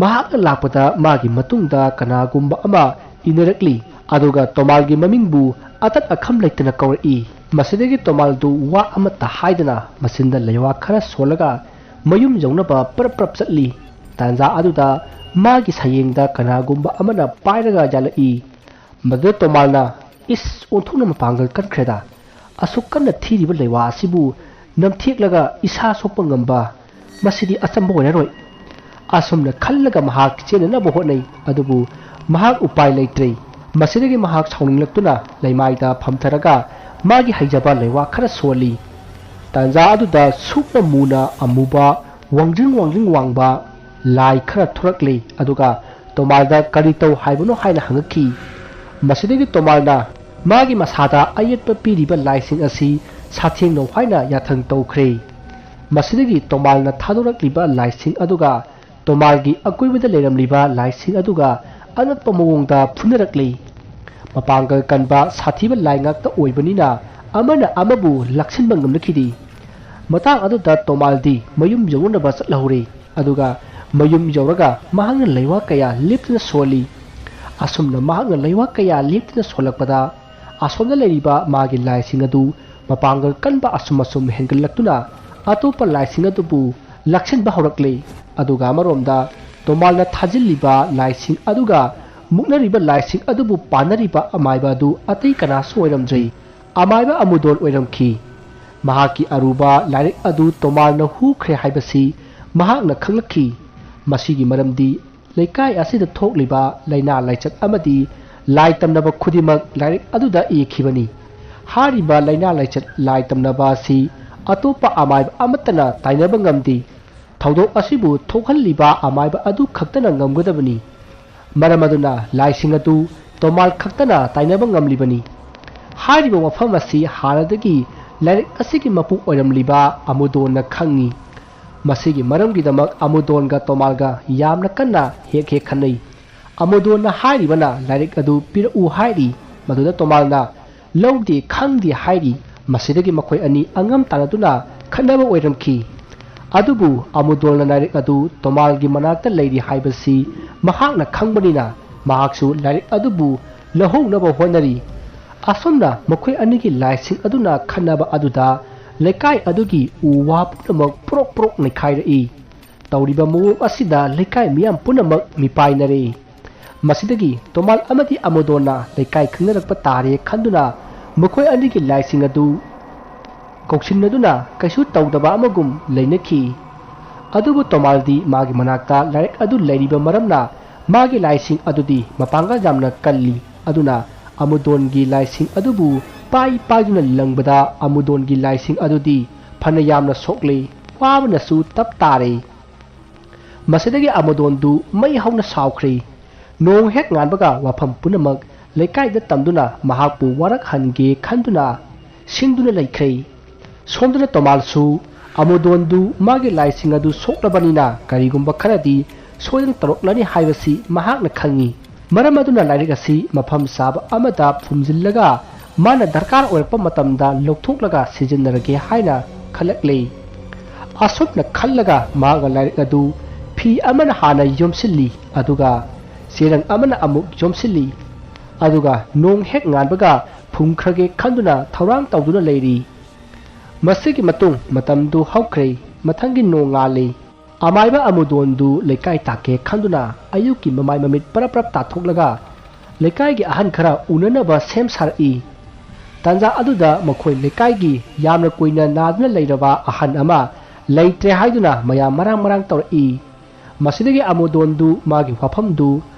ꯃꯍꯥꯛꯅ ꯂꯥꯛꯄꯗ ꯃꯥꯒꯤ ꯃꯇꯨꯡꯗ ꯀꯅꯥꯒꯨꯝꯕ ꯑꯃ ꯏꯅꯔꯛꯂꯤ ꯑꯗꯨꯒ ꯇꯣꯃꯥꯜꯒꯤ ꯃꯃꯤꯡꯕꯨ ꯑꯇꯠ ꯑꯈꯝ ꯂꯩꯇꯅ ꯀꯧꯔꯛꯏ ꯃꯁꯤꯗꯒꯤ ꯇꯣꯃꯥꯜꯗꯨ ꯋꯥ ꯑꯃꯠꯇ ꯍꯥꯏꯗꯅ ꯃꯆꯤꯟꯗ ꯂꯩꯋꯥ ꯈꯔ ꯁꯣꯜꯂꯒ ꯃꯌꯨꯝ ꯌꯧꯅꯕ ꯄꯔꯞ ꯆꯠꯂꯤ ꯇꯥꯟꯖꯥ ꯑꯗꯨꯗ ꯃꯥꯒꯤ ꯁꯌꯦꯡꯗ ꯀꯅꯥꯒꯨꯝꯕ ꯑꯃꯅ ꯄꯥꯏꯔꯒ ꯌꯥꯜꯂꯛꯏ ꯃꯗꯨꯗ ꯇꯣꯃꯥꯜꯅ ꯏꯁ ꯑꯣꯟꯊꯣꯛꯅ ꯃꯄꯥꯡꯒꯜ ꯀꯟꯈ꯭ꯔꯦꯗ ꯑꯁꯨꯛ ꯀꯟꯅ ꯊꯤꯔꯤꯕ ꯂꯩꯋꯥ ꯑꯁꯤꯕꯨ ꯅꯝꯊꯦꯛꯂꯒ ꯏꯁꯥ ꯁꯣꯛꯄ ꯉꯝꯕ ꯃꯁꯤꯗꯤ ꯑꯆꯝꯕ ꯑꯣꯏꯔꯔꯣꯏ ꯑꯁꯨꯝꯅ ꯈꯜꯂꯒ ꯃꯍꯥꯛ ꯆꯦꯟꯅꯅꯕ ꯍꯣꯠꯅꯩ ꯑꯗꯨꯕꯨ ꯃꯍꯥꯛ ꯎꯄꯥꯏ ꯂꯩꯇ꯭ꯔꯦ ꯃꯁꯤꯗꯒꯤ ꯃꯍꯥꯛ ꯁꯥꯎꯅꯤꯡꯂꯛꯇꯨꯅ ꯂꯩꯃꯥꯏꯗ ꯐꯝꯊꯔꯒ ꯃꯥꯒꯤ ꯍꯩꯖꯕ ꯂꯩꯋꯥ ꯈꯔ ꯁꯣꯜꯂꯤ ꯇꯥꯟꯖꯥ ꯑꯗꯨꯗ ꯁꯨꯞꯅ ꯃꯨꯅ ꯑꯃꯨꯕ ꯋꯥꯡꯖꯤꯡ ꯋꯥꯡꯕ ꯂꯥꯏ ꯈꯔ ꯊꯣꯔꯛꯂꯤ ꯑꯗꯨꯒ ꯇꯣꯃꯥꯜꯗ ꯀꯔꯤ ꯇꯧ ꯍꯥꯏꯕꯅꯣ ꯍꯥꯏꯅ ꯍꯪꯉꯛꯈꯤ ꯃꯁꯤꯗꯒꯤ ꯇꯣꯃꯥꯜꯅ ꯃꯥꯒꯤ ꯃꯁꯥꯗ ꯑꯌꯦꯠꯄ ꯄꯤꯔꯤꯕ ꯂꯥꯏꯁꯤꯡ ꯑꯁꯤ ꯁꯥꯊꯦꯡꯅꯧ ꯍꯥꯏꯅ ꯌꯥꯊꯪ ꯇꯧꯈ꯭ꯔꯦ ꯃꯁꯤꯗꯒꯤ ꯇꯣꯃꯥꯜꯅ ꯊꯥꯗꯣꯔꯛꯂꯤꯕ ꯂꯥꯏꯁꯤꯡ ꯑꯗꯨꯒ ꯇꯣꯃꯥꯜꯒꯤ ꯑꯀꯣꯏꯕꯗ ꯂꯩꯔꯝꯂꯤꯕ ꯂꯥꯏꯁꯤꯡ ꯑꯗꯨꯒ ꯑꯉꯛꯄ ꯃꯑꯣꯡꯗ ꯐꯨꯅꯔꯛꯂꯤ ꯃꯄꯥꯡꯒꯜ ꯀꯟꯕ ꯁꯥꯊꯤꯕ ꯂꯥꯏ ꯉꯥꯛꯇ ꯑꯣꯏꯕꯅꯤꯅ ꯑꯃꯅ ꯑꯃꯕꯨ ꯂꯥꯛꯁꯤꯟꯕ ꯉꯝꯅꯈꯤꯗꯦ ꯃꯇꯥꯡ ꯑꯗꯨꯗ ꯇꯣꯃꯥꯜꯗꯤ ꯃꯌꯨꯝ ꯌꯧꯅꯕ ꯆꯠꯍꯧꯔꯦ ꯑꯗꯨꯒ ꯃꯌꯨꯝ ꯌꯧꯔꯒ ꯃꯍꯥꯛꯅ ꯂꯩꯋꯥ ꯀꯌꯥ ꯂꯦꯞꯇꯨꯅ ꯁꯣꯜꯂꯤ ꯑꯁꯨꯝꯅ ꯃꯍꯥꯛꯅ ꯂꯩꯋꯥ ꯀꯌꯥ ꯂꯦꯞꯇꯨꯅ ꯁꯣꯜꯂꯛꯄꯗ ꯑꯁꯣꯝꯗ ꯂꯩꯔꯤꯕ ꯃꯥꯒꯤ ꯂꯥꯏꯁꯤꯡ ꯑꯗꯨ ꯃꯄꯥꯡꯒꯜ ꯀꯟꯕ ꯑꯁꯨꯝ ꯍꯦꯟꯒꯠꯂꯛꯇꯨꯅ ꯑꯇꯣꯞꯄ ꯂꯥꯏꯁꯤꯡ ꯑꯗꯨꯕꯨ ꯂꯥꯛꯁꯤꯟꯕ ꯍꯧꯔꯛꯂꯦ ꯑꯗꯨꯒ ꯑꯃꯔꯣꯝꯗ ꯇꯣꯃꯥꯜꯅ ꯊꯥꯖꯤꯜꯂꯤꯕ ꯂꯥꯏꯁꯤꯡ ꯑꯗꯨꯒ ꯃꯨꯛꯅꯔꯤꯕ ꯂꯥꯏꯁꯤꯡ ꯑꯗꯨꯕꯨ ꯄꯥꯟꯅꯔꯤꯕ ꯑꯃꯥꯏꯕ ꯑꯗꯨ ꯑꯇꯩ ꯀꯅꯥꯁꯨ ꯑꯣꯏꯔꯝꯗ꯭ꯔꯦ ꯑꯃꯥꯏꯕ ꯑꯃꯨꯗꯣꯟ ꯑꯣꯏꯔꯝꯈꯤ ꯃꯍꯥꯛꯀꯤ ꯑꯔꯨꯕ ꯂꯥꯏꯔꯤꯛ ꯑꯗꯨ ꯇꯣꯃꯥꯜꯅ ꯍꯨꯈ꯭ꯔꯦ ꯍꯥꯏꯕꯁꯤ ꯃꯍꯥꯛꯅ ꯈꯪꯂꯛꯈꯤ ꯃꯁꯤꯒꯤ ꯃꯔꯝꯗꯤ ꯂꯩꯀꯥꯏ ꯑꯁꯤꯗ ꯊꯣꯛꯂꯤꯕ ꯂꯩꯅꯥ ꯂꯥꯏꯆꯠ ꯑꯃꯗꯤ ꯂꯥꯏ ꯇꯝꯅꯕ ꯈꯨꯗꯤꯡꯃꯛ ꯂꯥꯏꯔꯤꯛ ꯑꯗꯨꯗ ꯏꯈꯤꯕꯅꯤ ꯍꯥꯏꯔꯤꯕ ꯂꯩꯅꯥ ꯂꯥꯏꯆꯠ ꯂꯥꯏ ꯇꯝꯅꯕ ꯑꯁꯤ ꯑꯇꯣꯞꯄ ꯑꯃꯥꯏꯕ ꯑꯃꯠꯇꯅ ꯇꯥꯏꯅꯕ ꯉꯝꯗꯦ ꯊꯧꯗꯣꯛ ꯑꯁꯤꯕꯨ ꯊꯣꯛꯍꯜꯂꯤꯕ ꯑꯃꯥꯏꯕ ꯑꯗꯨ ꯈꯛꯇꯅ ꯉꯝꯒꯗꯕꯅꯤ ꯃꯔꯝ ꯑꯗꯨꯅ ꯂꯥꯏꯁꯤꯡ ꯑꯗꯨ ꯇꯣꯃꯥꯜ ꯈꯛꯇꯅ ꯇꯥꯏꯅꯕ ꯉꯝꯂꯤꯕꯅꯤ ꯍꯥꯏꯔꯤꯕ ꯋꯥꯐꯝ ꯑꯁꯤ ꯍꯥꯟꯅꯗꯒꯤ ꯂꯥꯏꯔꯤꯛ ꯑꯁꯤꯒꯤ ꯃꯄꯨ ꯑꯣꯏꯔꯝꯂꯤꯕ ꯑꯃꯨꯗꯣꯟꯅ ꯈꯪꯉꯤ ꯃꯁꯤꯒꯤ ꯃꯔꯝꯒꯤꯗꯃꯛ ꯑꯃꯨꯗꯣꯟꯒ ꯇꯣꯃꯥꯜꯒ ꯌꯥꯝꯅ ꯀꯟꯅ ꯍꯦꯛ ꯈꯟꯅꯩ ꯑꯃꯨꯗꯣꯟꯅ ꯍꯥꯏꯔꯤꯕꯅ ꯂꯥꯏꯔꯤꯛ ꯑꯗꯨ ꯄꯤꯔꯛꯎ ꯍꯥꯏꯔꯤ ꯃꯗꯨꯗ ꯇꯣꯃꯥꯜꯅ ꯂꯧꯗꯦ ꯈꯪꯗꯦ ꯍꯥꯏꯔꯤ ꯃꯁꯤꯗꯒꯤ ꯃꯈꯣꯏ ꯑꯅꯤ ꯑꯉꯝ ꯇꯥꯟꯅꯗꯨꯅ ꯈꯠꯅꯕ ꯑꯣꯏꯔꯝꯈꯤ ꯑꯗꯨꯕꯨ ꯑꯃꯨꯗꯣꯟꯅ ꯂꯥꯏꯔꯤꯛ ꯑꯗꯨ ꯇꯣꯃꯥꯜꯒꯤ ꯃꯅꯥꯛꯇ ꯂꯩꯔꯤ ꯍꯥꯏꯕꯁꯤ ꯃꯍꯥꯛꯅ ꯈꯪꯕꯅꯤꯅ ꯃꯍꯥꯛꯁꯨ ꯂꯥꯏꯔꯤꯛ ꯑꯗꯨꯕꯨ ꯂꯧꯍꯧꯅꯕ ꯍꯣꯠꯅꯔꯤ ꯑꯁꯨꯝꯅ ꯃꯈꯣꯏ ꯑꯅꯤꯒꯤ ꯂꯥꯏꯁꯤꯡ ꯑꯗꯨꯅ ꯈꯟꯅꯕ ꯑꯗꯨꯗ ꯂꯩꯀꯥꯏ ꯑꯗꯨꯒꯤ ꯎ ꯋꯥ ꯄꯨꯝꯅꯃꯛ ꯄ꯭ꯔꯣꯛ ꯅꯩꯈꯥꯏꯔꯛꯏ ꯇꯧꯔꯤꯕ ꯃꯑꯣꯡ ꯑꯁꯤꯗ ꯂꯩꯀꯥꯏ ꯃꯤꯌꯥꯝ ꯄꯨꯝꯅꯃꯛ ꯃꯤꯄꯥꯏꯅꯔꯦ ꯃꯁꯤꯗꯒꯤ ꯇꯣꯃꯥꯜ ꯑꯃꯗꯤ ꯑꯃꯨꯗꯣꯟꯅ ꯂꯩꯀꯥꯏ ꯈꯪꯅꯔꯛꯄ ꯇꯥꯔꯦ ꯈꯟꯗꯨꯅ ꯃꯈꯣꯏ ꯑꯅꯤꯒꯤ ꯂꯥꯏꯁꯤꯡ ꯑꯗꯨ ꯀꯧꯁꯤꯟꯅꯗꯨꯅ ꯀꯩꯁꯨ ꯇꯧꯗꯕ ꯑꯃꯒꯨꯝ ꯂꯩꯅꯈꯤ ꯑꯗꯨꯕꯨ ꯇꯣꯃꯥꯜꯗꯤ ꯃꯥꯒꯤ ꯃꯅꯥꯛꯇ ꯂꯥꯏꯔꯤꯛ ꯑꯗꯨ ꯂꯩꯔꯤꯕ ꯃꯔꯝꯅ ꯃꯥꯒꯤ ꯂꯥꯏꯁꯤꯡ ꯑꯗꯨꯗꯤ ꯃꯄꯥꯡꯒꯜ ꯌꯥꯝꯅ ꯀꯜꯂꯤ ꯑꯗꯨꯅ ꯑꯃꯨꯗꯣꯟꯒꯤ ꯂꯥꯏꯁꯤꯡ ꯑꯗꯨꯕꯨ ꯄꯥꯏꯗꯨꯅ ꯂꯪꯕꯗ ꯑꯃꯨꯗꯣꯟꯒꯤ ꯂꯥꯏꯁꯤꯡ ꯑꯗꯨꯗꯤ ꯐꯅ ꯌꯥꯝꯅ ꯁꯣꯛꯂꯦ ꯋꯥꯕꯅꯁꯨ ꯇꯞ ꯇꯥꯔꯦ ꯃꯁꯤꯗꯒꯤ ꯑꯃꯗꯣꯟꯗꯨ ꯃꯩ ꯍꯧꯅ ꯁꯥꯎꯈ꯭ꯔꯦ ꯅꯣꯡ ꯍꯦꯛ ꯉꯥꯟꯕꯒ ꯋꯥꯐꯝ ꯄꯨꯝꯅꯃꯛ ꯂꯩꯀꯥꯏꯗ ꯇꯝꯗꯨꯅ ꯃꯍꯥꯛꯄꯨ ꯋꯥꯔꯛꯍꯟꯒꯦ ꯈꯟꯗꯨꯅ ꯁꯤꯡꯗꯨꯅ ꯂꯩꯈ꯭ꯔꯦ ꯁꯣꯝꯗꯅ ꯇꯣꯃꯥꯜꯁꯨ ꯑꯃꯗꯣꯟꯗꯨ ꯃꯥꯒꯤ ꯂꯥꯏꯁꯤꯡ ꯑꯗꯨ ꯁꯣꯛꯂꯕꯅꯤꯅ ꯀꯔꯤꯒꯨꯝꯕ ꯈꯔꯗꯤ ꯁꯣꯏꯗꯅ ꯇꯧꯔꯛꯂꯅꯤ ꯍꯥꯏꯕꯁꯤ ꯃꯍꯥꯛꯅ ꯈꯪꯉꯤ ꯃꯔꯝ ꯑꯗꯨꯅ ꯂꯥꯏꯔꯤꯛ ꯑꯁꯤ ꯃꯐꯝ ꯆꯥꯕ ꯑꯃꯗ ꯐꯨꯝꯖꯤꯜꯂꯒ ꯃꯥꯅ ꯗꯔꯀꯥꯔ ꯑꯣꯏꯔꯛꯄ ꯃꯇꯝꯗ ꯂꯧꯊꯣꯛꯂꯒ ꯁꯤꯖꯤꯟꯅꯔꯒꯦ ꯍꯥꯏꯅ ꯈꯜꯂꯛꯂꯦ ꯑꯁꯨꯝꯅ ꯈꯜꯂꯒ ꯃꯍꯥꯛꯅ ꯂꯥꯏꯔꯤꯛ ꯑꯗꯨ ꯐꯤ ꯑꯃꯅ ꯍꯥꯟꯅ ꯌꯣꯝꯁꯤꯜꯂꯤ ꯑꯗꯨꯒ ꯆꯦꯔꯪ ꯑꯃꯅ ꯑꯃꯨꯛ ꯌꯣꯝꯁꯤꯜꯂꯤ ꯑꯗꯨꯒ ꯅꯣꯡ ꯍꯦꯛ ꯉꯥꯟꯕꯒ ꯐꯨꯝꯈ꯭ꯔꯒꯦ ꯈꯟꯗꯨꯅ ꯊꯧꯔꯥꯡ ꯇꯧꯗꯨꯅ ꯂꯩꯔꯤ ꯃꯁꯤꯒꯤ ꯃꯇꯨꯡ ꯃꯇꯝꯗꯨ ꯍꯧꯈ꯭ꯔꯦ ꯃꯊꯪꯒꯤ ꯅꯣꯡ ꯉꯥꯜꯂꯤ ꯑꯃꯥꯏꯕ ꯑꯃꯗꯣꯟꯗꯨ ꯂꯩꯀꯥꯏ ꯇꯥꯛꯀꯦ ꯈꯟꯗꯨꯅ ꯑꯌꯨꯛꯀꯤ ꯃꯃꯥꯏ ꯃꯃꯤꯠ ꯄꯔꯞ ꯄꯔꯞ ꯇꯥꯊꯣꯛꯂꯒ ꯂꯩꯀꯥꯏꯒꯤ ꯑꯍꯟ ꯈꯔ ꯎꯅꯅꯕ ꯁꯦꯝ ꯁꯥꯔꯛꯏ ꯇꯥꯟꯖꯥ ꯑꯗꯨꯗ ꯃꯈꯣꯏ ꯂꯩꯀꯥꯏꯒꯤ ꯌꯥꯝꯅ ꯀꯨꯏꯅ ꯅꯥꯗꯨꯅ ꯂꯩꯔꯕ ꯑꯍꯟ ꯑꯃ ꯂꯩꯇ꯭ꯔꯦ ꯍꯥꯏꯗꯨꯅ ꯃꯌꯥꯝ ꯃꯔꯥꯡ ꯇꯧꯔꯛꯏ ꯃꯁꯤꯗꯒꯤ ꯑꯃꯗꯣꯟꯗꯨ ꯃꯥꯒꯤ ꯋꯥꯐꯝꯗꯨ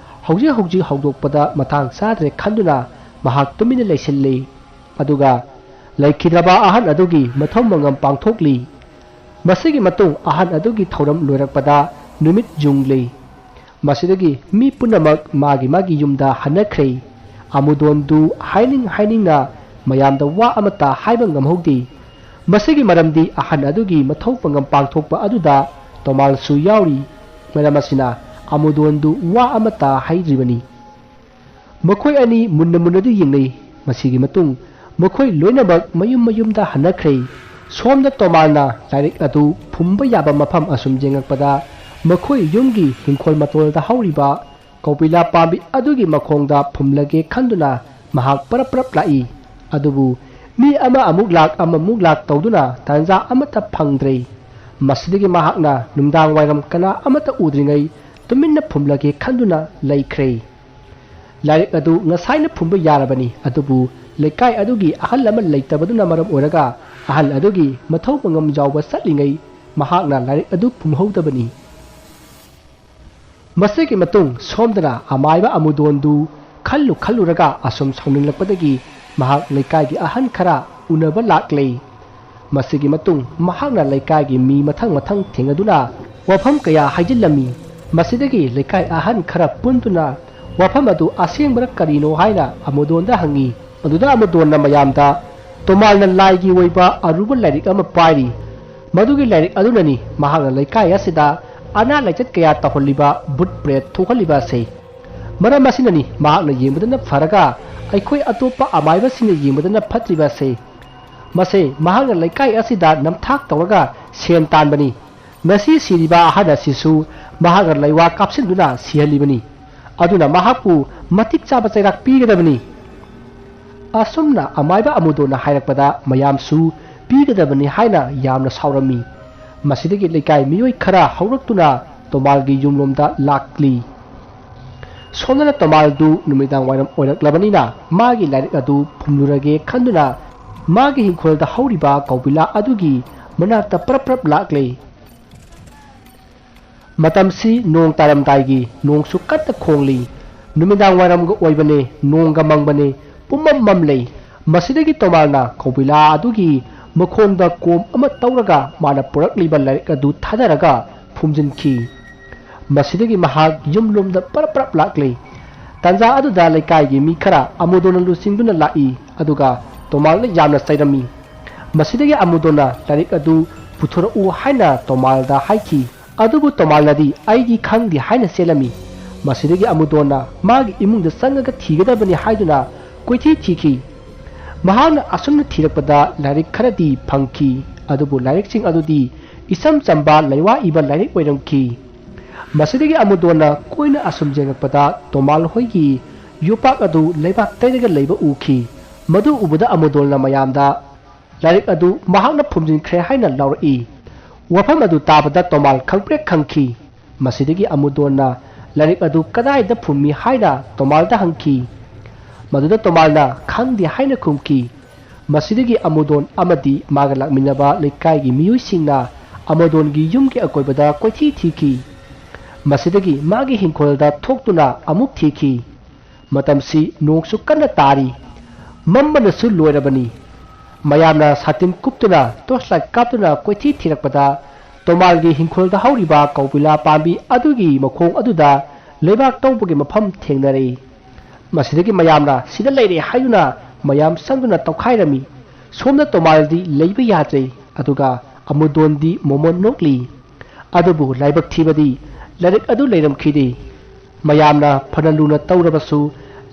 ꯍꯧꯖꯤꯛ ꯍꯧꯗꯣꯛꯄꯗ ꯃꯇꯥꯡ ꯆꯥꯗ꯭ꯔꯦ ꯈꯟꯗꯨꯅ ꯃꯍꯥꯛ ꯇꯨꯃꯤꯟꯅ ꯂꯩꯁꯤꯜꯂꯤ ꯑꯗꯨꯒ ꯂꯩꯈꯤꯗ꯭ꯔꯕ ꯑꯍꯟ ꯑꯗꯨꯒꯤ ꯃꯊꯧ ꯃꯉꯝ ꯄꯥꯡꯊꯣꯛꯂꯤ ꯃꯁꯤꯒꯤ ꯃꯇꯨꯡ ꯑꯍꯟ ꯑꯗꯨꯒꯤ ꯊꯧꯔꯝ ꯂꯣꯏꯔꯛꯄꯗ ꯅꯨꯃꯤꯠ ꯌꯨꯡꯂꯤ ꯃꯁꯤꯗꯒꯤ ꯃꯤ ꯄꯨꯝꯅꯃꯛ ꯃꯥꯒꯤ ꯌꯨꯝꯗ ꯍꯟꯅꯈ꯭ꯔꯦ ꯑꯃꯗꯣꯟꯗꯨ ꯍꯥꯏꯅꯤꯡꯅ ꯃꯌꯥꯝꯗ ꯋꯥ ꯑꯃꯠꯇ ꯍꯥꯏꯕ ꯉꯝꯍꯧꯗꯦ ꯃꯁꯤꯒꯤ ꯃꯔꯝꯗꯤ ꯑꯍꯟ ꯑꯗꯨꯒꯤ ꯃꯊꯧ ꯃꯉꯝ ꯄꯥꯡꯊꯣꯛꯄ ꯑꯗꯨꯗ ꯇꯣꯃꯥꯜꯁꯨ ꯌꯥꯎꯔꯤ ꯃꯔꯝ ꯑꯁꯤꯅ ꯑꯃꯗꯣꯟꯗꯨ ꯋꯥ ꯑꯃꯠꯇ ꯍꯩꯗ꯭ꯔꯤꯕꯅꯤ ꯃꯈꯣꯏ ꯑꯅꯤ ꯃꯨꯟꯅꯗꯨ ꯌꯦꯡꯅꯩ ꯃꯁꯤꯒꯤ ꯃꯇꯨꯡ ꯃꯈꯣꯏ ꯂꯣꯏꯅꯃꯛ ꯃꯌꯨꯝꯗ ꯍꯟꯅꯈ꯭ꯔꯦ ꯁꯣꯝꯗ ꯇꯣꯃꯥꯜꯅ ꯂꯥꯏꯔꯤꯛ ꯑꯗꯨ ꯐꯨꯝꯕ ꯌꯥꯕ ꯃꯐꯝ ꯑꯁꯨꯝ ꯌꯦꯡꯉꯛꯄꯗ ꯃꯈꯣꯏ ꯌꯨꯝꯒꯤ ꯍꯤꯡꯈꯣꯜ ꯃꯇꯣꯜꯗ ꯍꯧꯔꯤꯕ ꯀꯧꯕꯤꯂꯥ ꯄꯥꯝꯕꯤ ꯑꯗꯨꯒꯤ ꯃꯈꯣꯡꯗ ꯐꯨꯝꯂꯒꯦ ꯈꯟꯗꯨꯅ ꯃꯍꯥꯛ ꯄꯔꯞ ꯂꯥꯛꯏ ꯑꯗꯨꯕꯨ ꯃꯤ ꯑꯃꯨꯛ ꯂꯥꯛ ꯇꯧꯗꯨꯅ ꯇꯥꯟꯖꯥ ꯑꯃꯠꯇ ꯐꯪꯗ꯭ꯔꯦ ꯃꯁꯤꯗꯒꯤ ꯃꯍꯥꯛꯅ ꯅꯨꯡꯗꯥꯡ ꯋꯥꯏꯔꯝ ꯀꯅꯥ ꯑꯃꯠꯇ ꯎꯗ꯭ꯔꯤꯉꯩ ꯇꯨꯃꯤꯟꯅ ꯐꯨꯝꯂꯒꯦ ꯈꯟꯗꯨꯅ ꯂꯩꯈ꯭ꯔꯦ ꯂꯥꯏꯔꯤꯛ ꯑꯗꯨ ꯉꯁꯥꯏꯅ ꯐꯨꯝꯕ ꯌꯥꯔꯕꯅꯤ ꯑꯗꯨꯕꯨ ꯂꯩꯀꯥꯏ ꯑꯗꯨꯒꯤ ꯑꯍꯜ ꯑꯃ ꯂꯩꯇꯕꯗꯨꯅ ꯃꯔꯝ ꯑꯣꯏꯔꯒ ꯑꯍꯜ ꯑꯗꯨꯒꯤ ꯃꯊꯧ ꯃꯉꯝ ꯌꯥꯎꯕ ꯆꯠꯂꯤꯉꯩ ꯃꯍꯥꯛꯅ ꯂꯥꯏꯔꯤꯛ ꯑꯗꯨ ꯐꯨꯝꯍꯧꯗꯕꯅꯤ ꯃꯁꯤꯒꯤ ꯃꯇꯨꯡ ꯁꯣꯝꯗꯅ ꯑꯃꯥꯏꯕ ꯑꯃꯗꯣꯟꯗꯨ ꯈꯜꯂꯨꯔꯒ ꯑꯁꯨꯝ ꯁꯥꯎꯅꯤꯡꯂꯛꯄꯗꯒꯤ ꯃꯍꯥꯛ ꯂꯩꯀꯥꯏꯒꯤ ꯑꯍꯟ ꯈꯔ ꯎꯅꯕ ꯂꯥꯛꯂꯦ ꯃꯁꯤꯒꯤ ꯃꯇꯨꯡ ꯃꯍꯥꯛꯅ ꯂꯩꯀꯥꯏꯒꯤ ꯃꯤ ꯃꯊꯪ ꯊꯦꯡꯅꯗꯨꯅ ꯋꯥꯐꯝ ꯀꯌꯥ ꯍꯥꯏꯖꯤꯜꯂꯝꯃꯤ ꯃꯁꯤꯗꯒꯤ ꯂꯩꯀꯥꯏ ꯑꯍꯟꯈꯔ ꯄꯨꯟꯗꯨꯅ ꯋꯥꯐꯝ ꯑꯗꯨ ꯑꯁꯦꯡꯕꯔ ꯀꯔꯤꯅꯣ ꯍꯥꯏꯅ ꯑꯃꯗꯣꯟꯗ ꯍꯪꯉꯤ ꯑꯗꯨꯗ ꯑꯃꯗꯣꯟꯅ ꯃꯌꯥꯝꯗ ꯇꯣꯃꯥꯜꯅ ꯂꯥꯏꯒꯤ ꯑꯣꯏꯕ ꯑꯔꯨꯕ ꯂꯥꯏꯔꯤꯛ ꯑꯃ ꯄꯥꯏꯔꯤ ꯃꯗꯨꯒꯤ ꯂꯥꯏꯔꯤꯛ ꯑꯗꯨꯅꯅꯤ ꯃꯍꯥꯛꯅ ꯂꯩꯀꯥꯏ ꯑꯁꯤꯗ ꯑꯅꯥ ꯂꯥꯏꯆꯠ ꯀꯌꯥ ꯇꯧꯍꯜꯂꯤꯕ ꯕꯨꯠ ꯄ꯭ꯔꯦꯠ ꯊꯣꯛꯍꯜꯂꯤꯕ ꯑꯁꯤ ꯃꯔꯝ ꯑꯁꯤꯅꯅꯤ ꯃꯍꯥꯛꯅ ꯌꯦꯡꯕꯗꯅ ꯐꯔꯒ ꯑꯩꯈꯣꯏ ꯑꯇꯣꯞꯄ ꯑꯃꯥꯏꯕꯁꯤꯡꯅ ꯌꯦꯡꯕꯗꯅ ꯐꯠꯇ꯭ꯔꯤꯕ ꯑꯁꯤ ꯃꯁꯤ ꯃꯍꯥꯛꯅ ꯂꯩꯀꯥꯏ ꯑꯁꯤꯗ ꯅꯝꯊꯥꯛ ꯇꯧꯔꯒ ꯁꯦꯟ ꯇꯥꯟꯕꯅꯤ ꯉꯁꯤ ꯁꯤꯔꯤꯕ ꯑꯍꯟ ꯑꯁꯤꯁꯨ ꯃꯍꯥꯛꯅ ꯂꯩꯋꯥ ꯀꯥꯞꯁꯤꯟꯗꯨꯅ ꯁꯤꯍꯜꯂꯤꯕꯅꯤ ꯑꯗꯨꯅ ꯃꯍꯥꯛꯄꯨ ꯃꯇꯤꯛ ꯆꯥꯕ ꯆꯩꯔꯥꯛ ꯄꯤꯒꯗꯕꯅꯤ ꯑꯁꯨꯝꯅ ꯑꯃꯥꯏꯕ ꯑꯃꯗꯣꯟꯅ ꯍꯥꯏꯔꯛꯄꯗ ꯃꯌꯥꯝꯁꯨ ꯄꯤꯒꯗꯕꯅꯤ ꯍꯥꯏꯅ ꯌꯥꯝꯅ ꯁꯥꯎꯔꯝꯃꯤ ꯃꯁꯤꯗꯒꯤ ꯂꯩꯀꯥꯏ ꯃꯤꯑꯣꯏ ꯈꯔ ꯍꯧꯔꯛꯇꯨꯅ ꯇꯣꯃꯥꯜꯒꯤ ꯌꯨꯝꯂꯣꯝꯗ ꯂꯥꯛꯂꯤ ꯁꯣꯝꯗꯅ ꯇꯣꯃꯥꯜꯗꯨ ꯅꯨꯃꯤꯗꯥꯡ ꯋꯥꯏꯔꯝ ꯑꯣꯏꯔꯛꯂꯕꯅꯤꯅ ꯃꯥꯒꯤ ꯂꯥꯏꯔꯤꯛ ꯑꯗꯨ ꯐꯨꯝꯂꯨꯔꯒꯦ ꯈꯟꯗꯨꯅ ꯃꯥꯒꯤ ꯍꯤꯡꯈꯣꯜꯗ ꯍꯧꯔꯤꯕ ꯀꯧꯕꯤꯂꯥ ꯑꯗꯨꯒꯤ ꯃꯅꯥꯛꯇ ꯄꯔꯞ ꯂꯥꯛꯂꯦ ꯃꯇꯝꯁꯤ ꯅꯣꯡ ꯇꯥꯔꯝꯗꯥꯏꯒꯤ ꯅꯣꯡꯁꯨ ꯀꯟꯅ ꯈꯣꯡꯂꯤ ꯅꯨꯃꯤꯗꯥꯡ ꯋꯥꯏꯔꯝꯒ ꯑꯣꯏꯕꯅꯦ ꯅꯣꯡꯒ ꯃꯪꯕꯅꯦ ꯄꯨꯝꯃꯝ ꯃꯝꯂꯦ ꯃꯁꯤꯗꯒꯤ ꯇꯣꯃꯥꯜꯅ ꯀꯧꯕꯤꯂꯥ ꯑꯗꯨꯒꯤ ꯃꯈꯣꯡꯗ ꯀꯣꯝ ꯑꯃ ꯇꯧꯔꯒ ꯃꯥꯅ ꯄꯨꯔꯛꯂꯤꯕ ꯂꯥꯏꯔꯤꯛ ꯑꯗꯨ ꯊꯥꯗꯔꯒ ꯐꯨꯝꯖꯤꯟꯈꯤ ꯃꯁꯤꯗꯒꯤ ꯃꯍꯥꯛ ꯌꯨꯝꯂꯣꯝꯗ ꯄꯔꯞ ꯂꯥꯛꯂꯦ ꯇꯥꯟꯖꯥ ꯑꯗꯨꯗ ꯂꯩꯀꯥꯏꯒꯤ ꯃꯤ ꯈꯔ ꯑꯃꯗꯣꯟꯅ ꯂꯨꯆꯤꯡꯗꯨꯅ ꯂꯥꯛꯏ ꯑꯗꯨꯒ ꯇꯣꯃꯥꯜꯅ ꯌꯥꯝꯅ ꯆꯩꯔꯝꯃꯤ ꯃꯁꯤꯗꯒꯤ ꯑꯃꯗꯣꯟꯅ ꯂꯥꯏꯔꯤꯛ ꯑꯗꯨ ꯄꯨꯊꯣꯔꯛꯎ ꯍꯥꯏꯅ ꯇꯣꯃꯥꯜꯗ ꯍꯥꯏꯈꯤ ꯑꯗꯨꯕꯨ ꯇꯣꯃꯥꯜꯅꯗꯤ ꯑꯩꯗꯤ ꯈꯪꯗꯦ ꯍꯥꯏꯅ ꯆꯦꯜꯂꯝꯃꯤ ꯃꯁꯤꯗꯒꯤ ꯑꯃꯗꯣꯟꯅ ꯃꯥꯒꯤ ꯏꯃꯨꯡꯗ ꯆꯪꯉꯒ ꯊꯤꯒꯗꯕꯅꯤ ꯍꯥꯏꯗꯨꯅ ꯀꯣꯏꯊꯤ ꯊꯤꯈꯤ ꯃꯍꯥꯛꯅ ꯑꯁꯨꯝꯅ ꯊꯤꯔꯛꯄꯗ ꯂꯥꯏꯔꯤꯛ ꯈꯔꯗꯤ ꯐꯪꯈꯤ ꯑꯗꯨꯕꯨ ꯂꯥꯏꯔꯤꯛꯁꯤꯡ ꯑꯗꯨꯗꯤ ꯏꯆꯝ ꯆꯝꯕ ꯂꯩꯋꯥ ꯏꯕ ꯂꯥꯏꯔꯤꯛ ꯑꯣꯏꯔꯝꯈꯤ ꯃꯁꯤꯗꯒꯤ ꯑꯃꯗꯣꯟꯅ ꯀꯣꯏꯅ ꯑꯁꯨꯝ ꯌꯦꯡꯉꯛꯄꯗ ꯇꯣꯃꯥꯜ ꯍꯣꯏꯒꯤ ꯌꯣꯄꯥꯛ ꯑꯗꯨ ꯂꯩꯕꯥꯛ ꯇꯩꯔꯒ ꯂꯩꯕ ꯎꯈꯤ ꯃꯗꯨ ꯎꯕꯗ ꯑꯃꯗꯣꯟꯅ ꯃꯌꯥꯝꯗ ꯂꯥꯏꯔꯤꯛ ꯑꯗꯨ ꯃꯍꯥꯛꯅ ꯐꯨꯝꯖꯤꯟꯈ꯭ꯔꯦ ꯍꯥꯏꯅ ꯂꯥꯎꯔꯛꯏ ꯋꯥꯐꯝ ꯑꯗꯨ ꯇꯥꯕꯗ ꯇꯣꯃꯥꯜ ꯈꯪꯄ꯭ꯔꯦꯛ ꯈꯪꯈꯤ ꯃꯁꯤꯗꯒꯤ ꯑꯃꯗꯣꯟꯅ ꯂꯥꯏꯔꯤꯛ ꯑꯗꯨ ꯀꯗꯥꯏꯗ ꯐꯨꯝꯃꯤ ꯍꯥꯏꯅ ꯇꯣꯃꯥꯜꯗ ꯍꯪꯈꯤ ꯃꯗꯨꯗ ꯇꯣꯃꯥꯜꯅ ꯈꯪꯗꯦ ꯍꯥꯏꯅ ꯈꯨꯝꯈꯤ ꯃꯁꯤꯗꯒꯤ ꯑꯃꯗꯣꯟ ꯑꯃꯗꯤ ꯃꯥꯒ ꯂꯥꯛꯃꯤꯟꯅꯕ ꯂꯩꯀꯥꯏꯒꯤ ꯃꯤꯑꯣꯏꯁꯤꯡꯅ ꯑꯃꯗꯣꯟꯒꯤ ꯌꯨꯝꯒꯤ ꯑꯀꯣꯏꯕꯗ ꯀꯣꯏꯊꯤ ꯊꯤꯈꯤ ꯃꯁꯤꯗꯒꯤ ꯃꯥꯒꯤ ꯍꯤꯡꯈꯣꯜꯗ ꯊꯣꯛꯇꯨꯅ ꯑꯃꯨꯛ ꯊꯤꯈꯤ ꯃꯇꯝꯁꯤ ꯅꯣꯡꯁꯨ ꯀꯟꯅ ꯇꯥꯔꯤ ꯃꯝꯕꯅꯁꯨ ꯂꯣꯏꯔꯕꯅꯤ ꯃꯌꯥꯝꯅ ꯁꯥꯇꯤꯟ ꯀꯨꯞꯇꯨꯅ ꯇꯣꯔꯆ ꯂꯥꯏꯠ ꯀꯥꯞꯇꯨꯅ ꯀꯣꯏꯊꯤ ꯊꯤꯔꯛꯄꯗ ꯇꯣꯃꯥꯜꯒꯤ ꯍꯤꯡꯈꯣꯜꯗ ꯍꯧꯔꯤꯕ ꯀꯧꯕꯤꯂꯥ ꯄꯥꯝꯕꯤ ꯑꯗꯨꯒꯤ ꯃꯈꯣꯡ ꯑꯗꯨꯗ ꯂꯩꯕꯥꯛ ꯇꯧꯕꯒꯤ ꯃꯐꯝ ꯊꯦꯡꯅꯔꯛꯏ꯫ ꯃꯁꯤꯗꯒꯤ ꯃꯌꯥꯝꯅ ꯁꯤꯗ ꯂꯩꯔꯦ ꯍꯥꯏꯗꯨꯅ ꯃꯌꯥꯝ ꯆꯪꯗꯨꯅ ꯇꯧꯈꯥꯏꯔꯝꯃꯤ꯫ ꯁꯣꯝꯗ ꯇꯣꯃꯥꯜꯗꯤ ꯂꯩꯕ ꯌꯥꯗ꯭ꯔꯦ, ꯑꯗꯨꯒ ꯑꯃꯨꯗꯣꯟꯗꯤ ꯃꯣꯃꯣꯟ ꯅꯣꯛꯂꯤ꯫ ꯑꯗꯨꯕꯨ ꯂꯥꯏꯕꯛ ꯊꯤꯕꯗꯤ ꯂꯥꯏꯔꯤꯛ ꯑꯗꯨ ꯂꯩꯔꯝꯈꯤꯗꯦ꯫ ꯃꯌꯥꯝꯅ ꯐꯅ ꯂꯨꯅ ꯇꯧꯔꯕꯁꯨ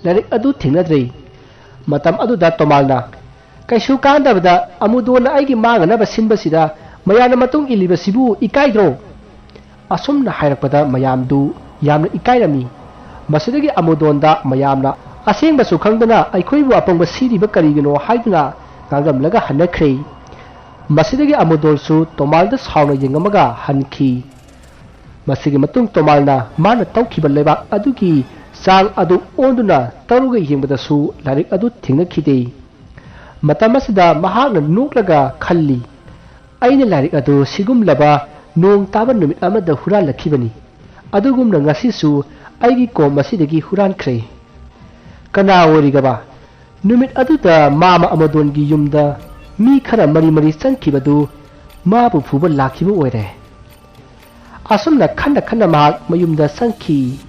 ꯂꯥꯏꯔꯤꯛ ꯑꯗꯨ ꯊꯦꯡꯅꯗ꯭ꯔꯦ꯫ ꯃꯇꯝ ꯑꯗꯨꯗ ꯇꯣꯃꯥꯜꯅ "ꯀꯩꯁꯨ ꯀꯥꯟꯗꯕꯗ ꯑꯃꯨꯗꯣꯟꯅ ꯑꯩꯒꯤ ꯃꯥꯡꯅꯅꯕ ꯁꯤꯟꯕꯁꯤꯗ ꯃꯌꯥꯝꯅ ꯃꯇꯨꯡ ꯏꯜꯂꯤꯕꯁꯤꯕꯨ ꯏꯀꯥꯏꯗ꯭ꯔꯣ?" ꯑꯁꯨꯝꯅ ꯍꯥꯏꯔꯛꯄꯗ ꯃꯌꯥꯝꯗꯨ ꯌꯥꯝꯅ ꯏꯀꯥꯏꯔꯝꯃꯤ꯫ ꯃꯁꯤꯗꯒꯤ ꯑꯃꯨꯗꯣꯟꯗ ꯃꯌꯥꯝꯅ ꯑꯁꯦꯡꯕꯁꯨ ꯈꯪꯗꯅ ꯑꯩꯈꯣꯏꯕꯨ ꯑꯄꯪꯕ ꯁꯤꯔꯤꯕ ꯀꯔꯤꯒꯤꯅꯣ ꯍꯥꯏꯗꯨꯅ ꯉꯥꯡꯂꯝꯂꯒ ꯍꯟꯅꯈ꯭ꯔꯦ꯫ ꯃꯁꯤꯗꯒꯤ ꯑꯃꯨꯗꯣꯟꯁꯨ ꯇꯣꯃꯥꯜꯗ ꯁꯥꯎꯅ ꯌꯦꯡꯉꯝꯃꯒ ꯍꯟꯈꯤ꯫ ꯃꯁꯤꯒꯤ ꯃꯇꯨꯡ ꯇꯣꯃꯥꯜꯅ ꯃꯥꯅ ꯇꯧꯈꯤꯕ ꯂꯩꯕꯥꯛ ꯑꯗꯨꯒꯤ ꯆꯥꯡ ꯑꯗꯨ ꯑꯣꯟꯗꯨꯅ ꯇꯧꯔꯒ ꯌꯦꯡꯕꯗꯁꯨ ꯂꯥꯏꯔꯤꯛ ꯑꯗꯨ ꯊꯦꯡꯅꯈꯤꯗꯦ꯫ ꯃꯇꯝ ꯑꯁꯤꯗ ꯃꯍꯥꯛꯅ ꯅꯣꯛꯂꯒ ꯈꯜꯂꯤ, "ꯑꯩꯅ ꯂꯥꯏꯔꯤꯛ ꯑꯗꯨ ꯁꯤꯒꯨꯝꯂꯕ ꯅꯣꯡ ꯇꯥꯕ ꯅꯨꯃꯤꯠ ꯑꯃꯗ ꯍꯨꯔꯥꯟꯂꯛꯈꯤꯕꯅꯤ꯫ ꯑꯗꯨꯒꯨꯝꯅ ꯉꯁꯤꯁꯨ ꯑꯩꯒꯤ ꯀꯣꯝ ꯑꯁꯤꯗꯒꯤ ꯍꯨꯔꯥꯟꯈ꯭ꯔꯦ꯫ ꯀꯅꯥ ꯑꯣꯏꯔꯤꯒꯕ? ꯅꯨꯃꯤꯠ ꯑꯗꯨꯗ ꯃꯥꯃ ꯑꯃꯨꯗꯣꯟꯒꯤ ꯌꯨꯝꯗ ꯃꯤ ꯈꯔ ꯃꯔꯤ ꯆꯪꯈꯤꯕꯗꯨ ꯃꯥꯕꯨ ꯐꯨꯕ ꯂꯥꯛꯈꯤꯕ ꯑꯣꯏꯔꯦ." ꯑꯁꯨꯝꯅ ꯈꯟꯅ ꯈꯟꯅ ꯃꯍꯥꯛ ꯃꯌꯨꯝꯗ ꯆꯪꯈꯤ꯫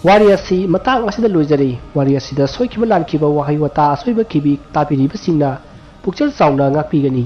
ꯋꯥꯔꯤ ꯑꯁꯤ ꯃꯇꯥꯡ ꯑꯁꯤꯗ ꯂꯣꯏꯖꯔꯦ꯫ ꯋꯥꯔꯤ ꯑꯁꯤꯗ ꯁꯣꯏꯈꯤꯕ ꯂꯥꯟꯈꯤꯕ ꯋꯥꯍꯩ ꯋꯥꯇꯥ ꯑꯁꯣꯏꯕ ꯇꯥꯕꯤꯔꯤꯕꯁꯤꯡꯅ ꯄꯨꯛꯆꯦꯜ ꯆꯥꯎꯅ ꯉꯥꯛꯄꯤꯒꯅꯤ꯫